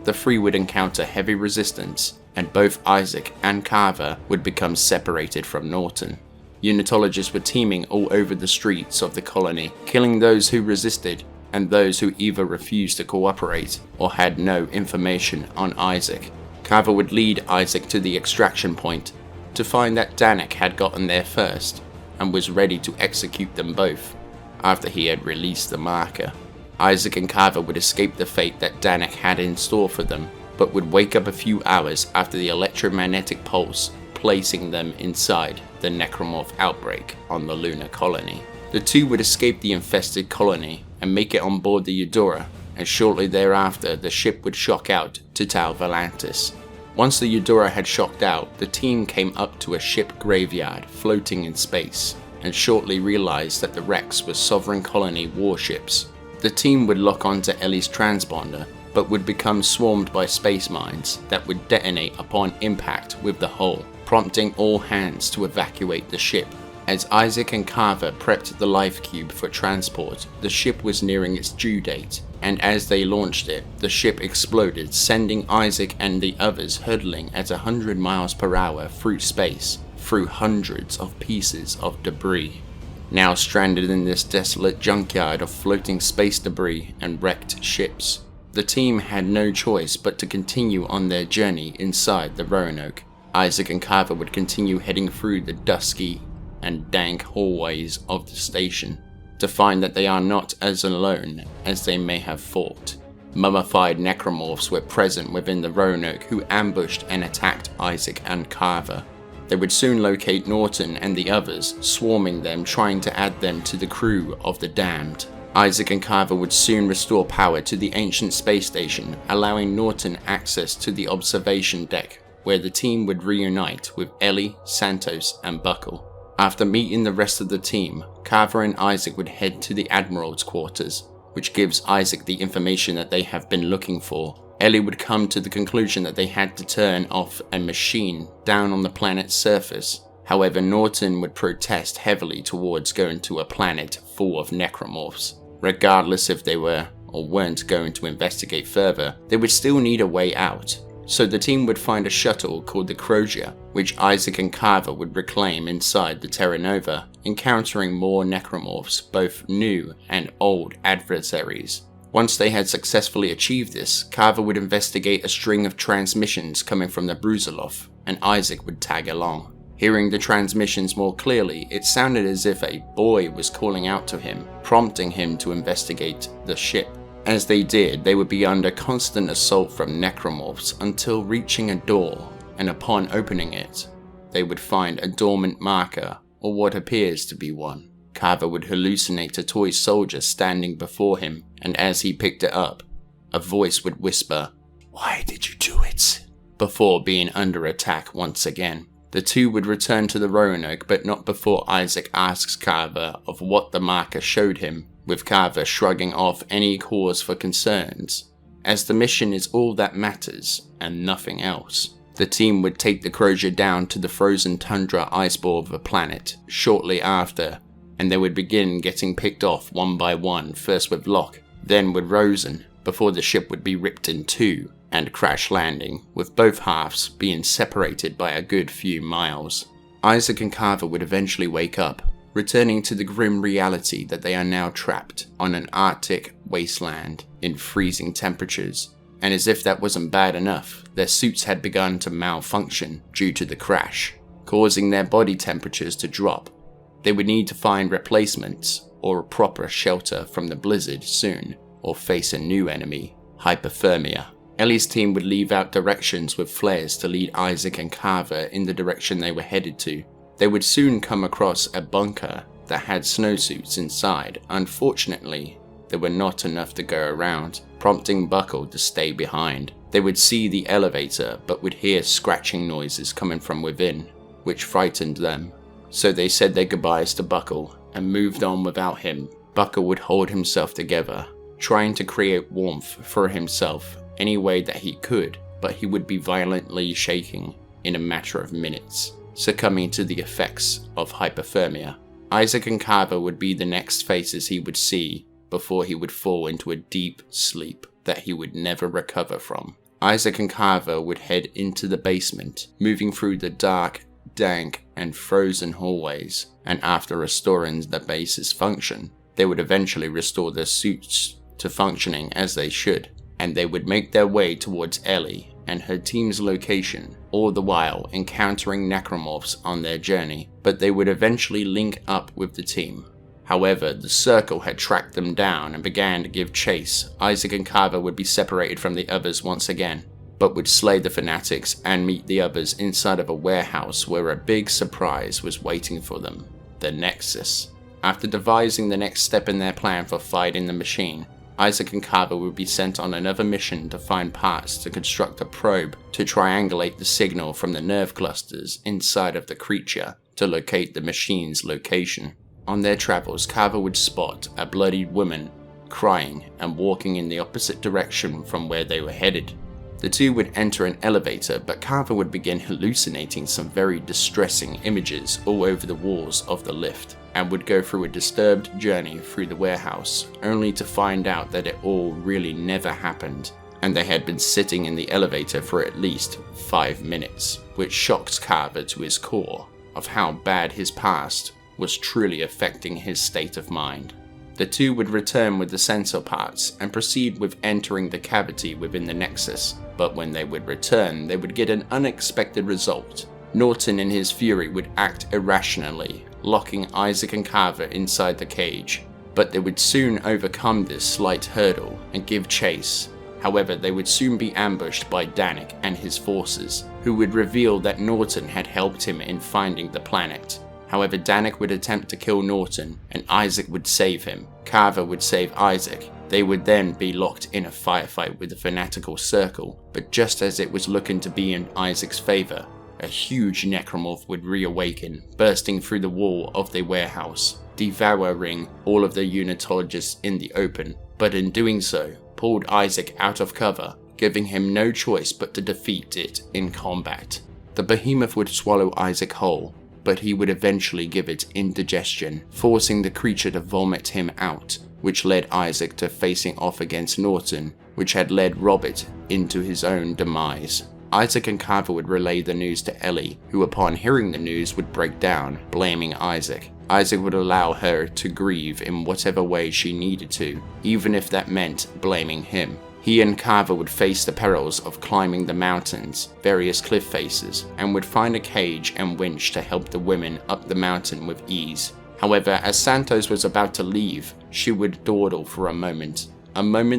The three would encounter heavy resistance, and both Isaac and Carver would become separated from Norton. Unitologists were teaming all over the streets of the colony, killing those who resisted and those who either refused to cooperate or had no information on Isaac. Carver would lead Isaac to the extraction point to find that Danek had gotten there first and was ready to execute them both after he had released the marker. Isaac and Carver would escape the fate that Danek had in store for them, but would wake up a few hours after the electromagnetic pulse, placing them inside the necromorph outbreak on the lunar colony. The two would escape the infested colony and make it on board the Eudora, and shortly thereafter the ship would shock out to Tau Volantis. Once the Eudora had shocked out, the team came up to a ship graveyard floating in space, and shortly realized that the wrecks were Sovereign Colony warships. The team would lock onto Ellie's transponder, but would become swarmed by space mines that would detonate upon impact with the hull, prompting all hands to evacuate the ship. As Isaac and Carver prepped the life cube for transport, the ship was nearing its due date, and as they launched it, the ship exploded, sending Isaac and the others hurtling at 100 miles per hour through space, through hundreds of pieces of debris. Now stranded in this desolate junkyard of floating space debris and wrecked ships, the team had no choice but to continue on their journey inside the Roanoke. Isaac and Carver would continue heading through the dusky and dank hallways of the station, to find that they are not as alone as they may have thought. Mummified necromorphs were present within the Roanoke who ambushed and attacked Isaac and Carver. They would soon locate Norton and the others, swarming them, trying to add them to the crew of the Damned. Isaac and Carver would soon restore power to the ancient space station, allowing Norton access to the observation deck, where the team would reunite with Ellie, Santos, and Buckle. After meeting the rest of the team, Carver and Isaac would head to the Admiral's quarters, which gives Isaac the information that they have been looking for. Ellie would come to the conclusion that they had to turn off a machine down on the planet's surface. However, Norton would protest heavily towards going to a planet full of necromorphs. Regardless if they were or weren't going to investigate further, they would still need a way out. So the team would find a shuttle called the Crozier, which Isaac and Carver would reclaim inside the Terra Nova, encountering more necromorphs, both new and old adversaries. Once they had successfully achieved this, Carver would investigate a string of transmissions coming from the Brusiloff, and Isaac would tag along. Hearing the transmissions more clearly, it sounded as if a boy was calling out to him, prompting him to investigate the ship. As they did, they would be under constant assault from necromorphs until reaching a door, and upon opening it, they would find a dormant marker, or what appears to be one. Carver would hallucinate a toy soldier standing before him, and as he picked it up, a voice would whisper, "Why did you do it?" before being under attack once again. The two would return to the Roanoke, but not before Isaac asks Carver of what the marker showed him, with Carver shrugging off any cause for concerns, as the mission is all that matters and nothing else. The team would take the Crozier down to the frozen tundra iceball of the planet shortly after, and they would begin getting picked off one by one, first with Locke, then with Rosen, before the ship would be ripped in two and crash landing, with both halves being separated by a good few miles. Isaac and Carver would eventually wake up, returning to the grim reality that they are now trapped on an Arctic wasteland in freezing temperatures. And as if that wasn't bad enough, their suits had begun to malfunction due to the crash, causing their body temperatures to drop. They would need to find replacements or a proper shelter from the blizzard soon, or face a new enemy, hypothermia. Ellie's team would leave out directions with flares to lead Isaac and Carver in the direction they were headed to. They would soon come across a bunker that had snowsuits inside. Unfortunately, there were not enough to go around, prompting Buckle to stay behind. They would see the elevator, but would hear scratching noises coming from within, which frightened them. So they said their goodbyes to Buckle and moved on without him. Buckle would hold himself together, trying to create warmth for himself any way that he could, but he would be violently shaking in a matter of minutes, succumbing to the effects of hypothermia. Isaac and Carver would be the next faces he would see before he would fall into a deep sleep that he would never recover from. Isaac and Carver would head into the basement, moving through the dark, dank, and frozen hallways, and after restoring the base's function, they would eventually restore their suits to functioning as they should, and they would make their way towards Ellie and her team's location, all the while encountering necromorphs on their journey, but they would eventually link up with the team. However, the Circle had tracked them down and began to give chase. Isaac and Carver would be separated from the others once again, but would slay the fanatics and meet the others inside of a warehouse where a big surprise was waiting for them, the Nexus. After devising the next step in their plan for fighting the machine, Isaac and Carver would be sent on another mission to find parts to construct a probe to triangulate the signal from the nerve clusters inside of the creature to locate the machine's location. On their travels, Carver would spot a bloodied woman crying and walking in the opposite direction from where they were headed. The two would enter an elevator, but Carver would begin hallucinating some very distressing images all over the walls of the lift, and would go through a disturbed journey through the warehouse, only to find out that it all really never happened, and they had been sitting in the elevator for at least 5 minutes, which shocked Carver to his core of how bad his past was truly affecting his state of mind. The two would return with the sensor parts and proceed with entering the cavity within the Nexus, but when they would return, they would get an unexpected result. Norton in his fury would act irrationally, locking Isaac and Carver inside the cage, but they would soon overcome this slight hurdle and give chase. However, they would soon be ambushed by Danik and his forces, who would reveal that Norton had helped him in finding the planet. However, Danik would attempt to kill Norton, and Isaac would save him. Carver would save Isaac. They would then be locked in a firefight with the fanatical circle, but just as it was looking to be in Isaac's favor, a huge necromorph would reawaken, bursting through the wall of the warehouse, devouring all of the Unitologists in the open, but in doing so, pulled Isaac out of cover, giving him no choice but to defeat it in combat. The behemoth would swallow Isaac whole, but he would eventually give it indigestion, forcing the creature to vomit him out, which led Isaac to facing off against Norton, which had led Robert into his own demise. Isaac and Carver would relay the news to Ellie, who upon hearing the news would break down, blaming Isaac. Isaac would allow her to grieve in whatever way she needed to, even if that meant blaming him. He and Carver would face the perils of climbing the mountains, various cliff faces, and would find a cage and winch to help the women up the mountain with ease. However, as Santos was about to leave, she would dawdle for a moment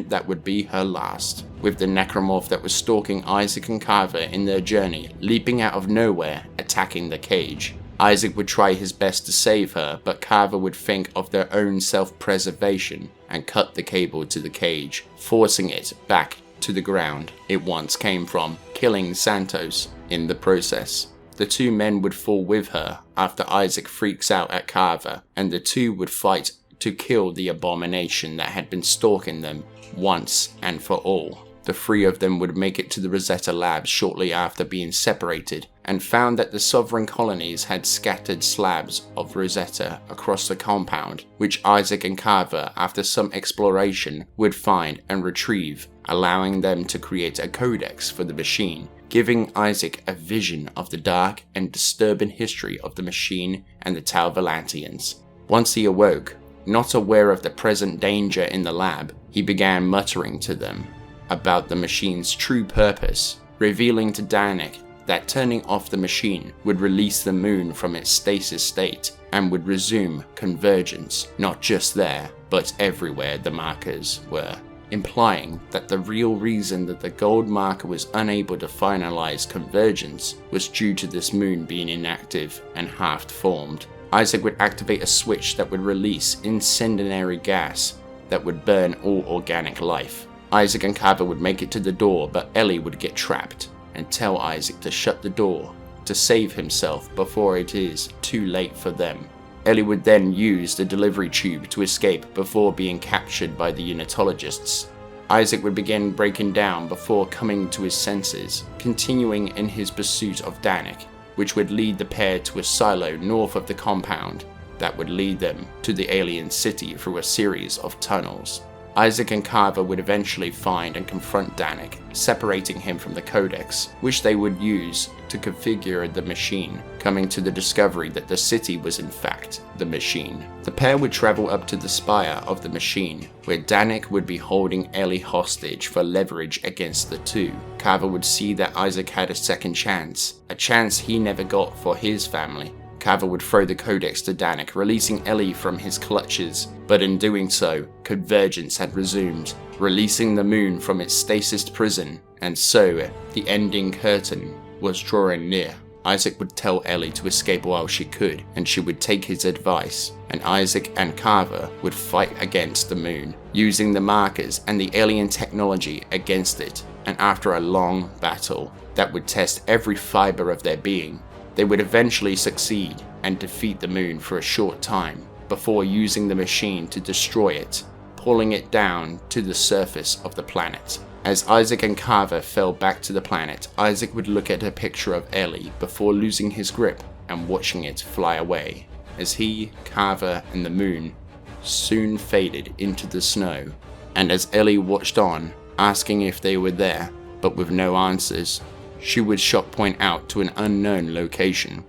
that would be her last, with the necromorph that was stalking Isaac and Carver in their journey leaping out of nowhere, attacking the cage. Isaac would try his best to save her, but Carver would think of their own self-preservation and cut the cable to the cage, forcing it back to the ground it once came from, killing Santos in the process. The two men would fall with her after Isaac freaks out at Carver, and the two would fight to kill the abomination that had been stalking them once and for all. The three of them would make it to the Rosetta labs shortly after being separated, and found that the sovereign colonies had scattered slabs of Rosetta across the compound, which Isaac and Carver, after some exploration, would find and retrieve, allowing them to create a codex for the machine, giving Isaac a vision of the dark and disturbing history of the machine and the Volantians. Once he awoke, not aware of the present danger in the lab, he began muttering to them about the machine's true purpose, revealing to Danik that turning off the machine would release the moon from its stasis state and would resume convergence, not just there, but everywhere the markers were, implying that the real reason that the gold marker was unable to finalize convergence was due to this moon being inactive and half-formed. Isaac would activate a switch that would release incendiary gas that would burn all organic life. Isaac and Carver would make it to the door, but Ellie would get trapped and tell Isaac to shut the door to save himself before it is too late for them. Ellie would then use the delivery tube to escape before being captured by the Unitologists. Isaac would begin breaking down before coming to his senses, continuing in his pursuit of Danik, which would lead the pair to a silo north of the compound that would lead them to the alien city through a series of tunnels. Isaac and Carver would eventually find and confront Danik, separating him from the Codex, which they would use to configure the machine, coming to the discovery that the city was in fact the machine. The pair would travel up to the spire of the machine, where Danik would be holding Ellie hostage for leverage against the two. Carver would see that Isaac had a second chance, a chance he never got for his family. Carver would throw the Codex to Danik, releasing Ellie from his clutches, but in doing so, Convergence had resumed, releasing the moon from its stasis prison, and so the ending curtain was drawing near. Isaac would tell Ellie to escape while she could, and she would take his advice, and Isaac and Carver would fight against the moon, using the markers and the alien technology against it, and after a long battle that would test every fiber of their being, they would eventually succeed and defeat the moon for a short time, before using the machine to destroy it, pulling it down to the surface of the planet. As Isaac and Carver fell back to the planet, Isaac would look at a picture of Ellie before losing his grip and watching it fly away, as he, Carver, and the moon soon faded into the snow. And as Ellie watched on, asking if they were there, but with no answers, she would shock point out to an unknown location.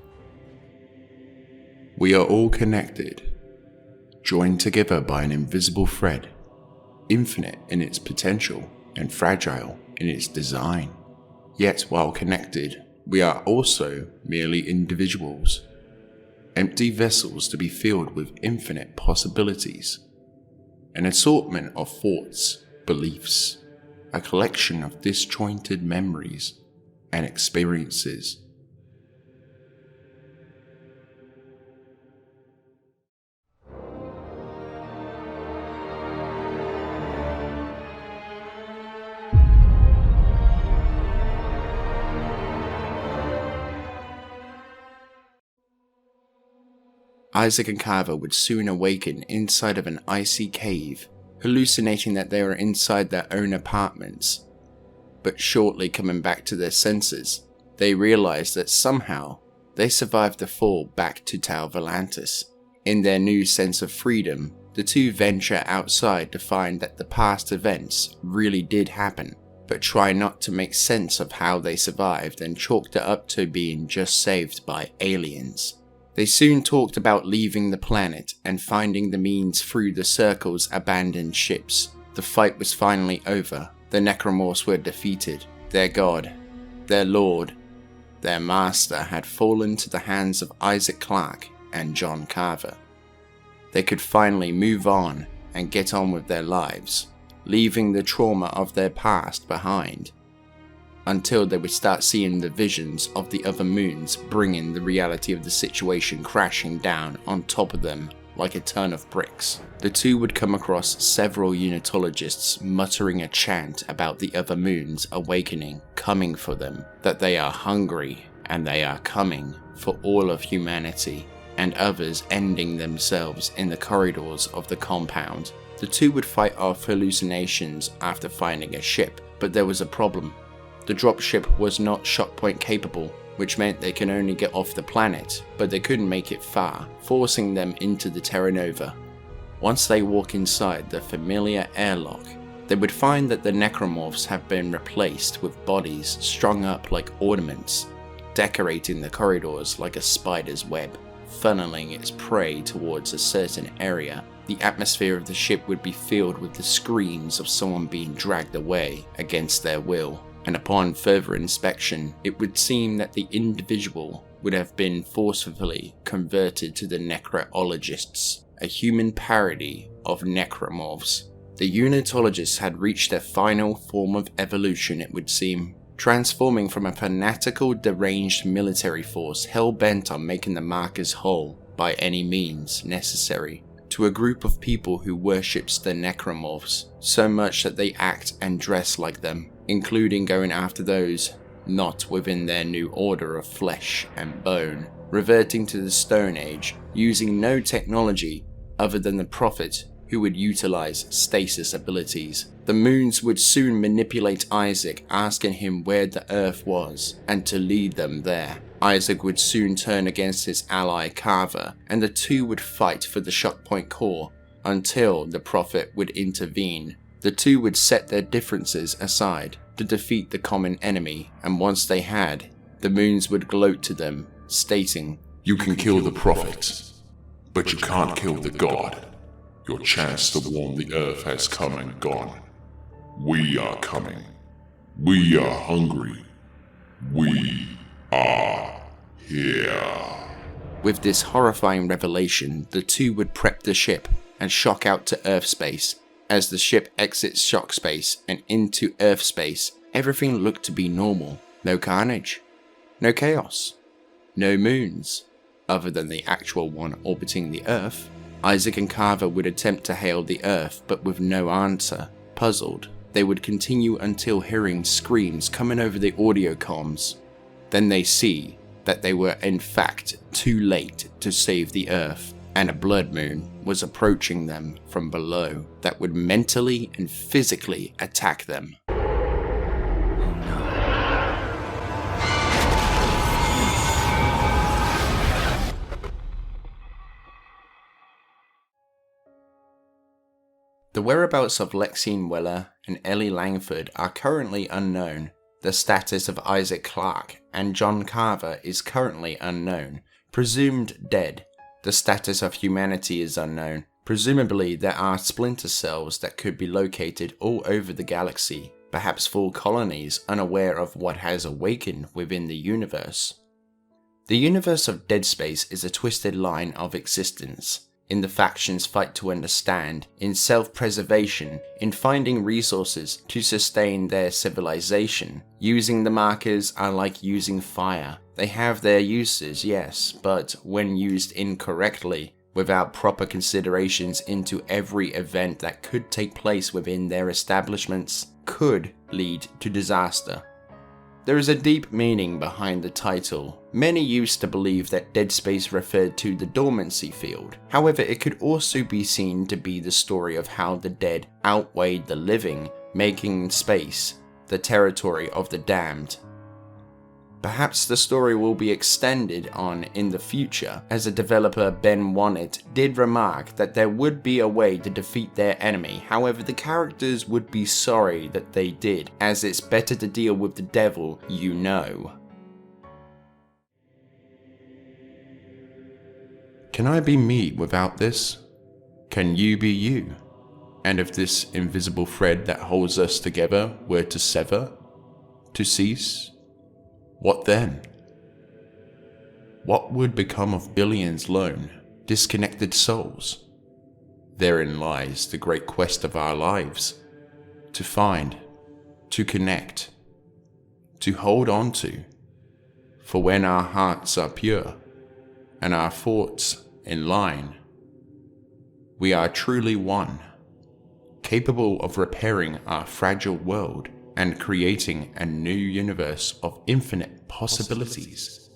We are all connected, joined together by an invisible thread, infinite in its potential and fragile in its design. Yet while connected, we are also merely individuals, empty vessels to be filled with infinite possibilities, an assortment of thoughts, beliefs, a collection of disjointed memories and experiences. Isaac and Carver would soon awaken inside of an icy cave, hallucinating that they were inside their own apartments. But shortly coming back to their senses, they realized that somehow they survived the fall back to Tau Volantis. In their new sense of freedom, the two venture outside to find that the past events really did happen, but try not to make sense of how they survived and chalked it up to being just saved by aliens. They soon talked about leaving the planet and finding the means through the Circle's abandoned ships. The fight was finally over. The necromorphs were defeated. Their god, their lord, their master had fallen to the hands of Isaac Clarke and John Carver. They could finally move on and get on with their lives, leaving the trauma of their past behind, until they would start seeing the visions of the other moons, bringing the reality of the situation crashing down on top of them like a ton of bricks. The two would come across several Unitologists muttering a chant about the other moons awakening, coming for them, that they are hungry and they are coming for all of humanity, and others ending themselves in the corridors of the compound. The two would fight off hallucinations after finding a ship, but there was a problem. The dropship was not shockpoint capable, which meant they can only get off the planet, but they couldn't make it far, forcing them into the Terra Nova. Once they walk inside the familiar airlock, they would find that the necromorphs have been replaced with bodies strung up like ornaments, decorating the corridors like a spider's web, funneling its prey towards a certain area. The atmosphere of the ship would be filled with the screams of someone being dragged away against their will. And upon further inspection, it would seem that the individual would have been forcefully converted to the necrologists, a human parody of necromorphs. The Unitologists had reached their final form of evolution, it would seem, transforming from a fanatical, deranged military force hell-bent on making the markers whole by any means necessary, to a group of people who worships the necromorphs so much that they act and dress like them, including going after those not within their new order of flesh and bone, reverting to the Stone Age, using no technology other than the Prophet, who would utilize stasis abilities. The moons would soon manipulate Isaac, asking him where the Earth was, and to lead them there. Isaac would soon turn against his ally Carver, and the two would fight for the shockpoint core, until the Prophet would intervene. The two would set their differences aside to defeat the common enemy, and once they had, the moons would gloat to them, stating, "You can kill the Prophet, but you can't kill the God. Your chance to warm the earth has come and gone. We are coming. We are hungry. We are here." With this horrifying revelation, the two would prep the ship and shock out to Earth space. As the ship exits shock space and into Earth space, everything looked to be normal. No carnage, no chaos, no moons, other than the actual one orbiting the Earth. Isaac and Carver would attempt to hail the Earth, but with no answer. Puzzled, they would continue until hearing screams coming over the audio comms. Then they see that they were in fact too late to save the Earth, and a blood moon was approaching them from below that would mentally and physically attack them. The whereabouts of Lexine Weller and Ellie Langford are currently unknown. The status of Isaac Clarke and John Carver is currently unknown, presumed dead. The status of humanity is unknown. Presumably there are splinter cells that could be located all over the galaxy, perhaps full colonies unaware of what has awakened within the universe. The universe of Dead Space is a twisted line of existence. In the factions fight to understand, in self-preservation, in finding resources to sustain their civilization. Using the markers are like using fire. They have their uses, yes, but when used incorrectly, without proper considerations into every event that could take place within their establishments, could lead to disaster. There is a deep meaning behind the title. Many used to believe that Dead Space referred to the dormancy field. However, it could also be seen to be the story of how the dead outweighed the living, making space the territory of the damned. Perhaps the story will be extended on in the future, as a developer, Ben Wannett, did remark that there would be a way to defeat their enemy. However, the characters would be sorry that they did, as it's better to deal with the devil you know. Can I be me without this? Can you be you? And if this invisible thread that holds us together were to sever, to cease, what then? What would become of billions lone, disconnected souls? Therein lies the great quest of our lives, to find, to connect, to hold on to. For when our hearts are pure, and our thoughts in line, we are truly one, capable of repairing our fragile world and creating a new universe of infinite possibilities.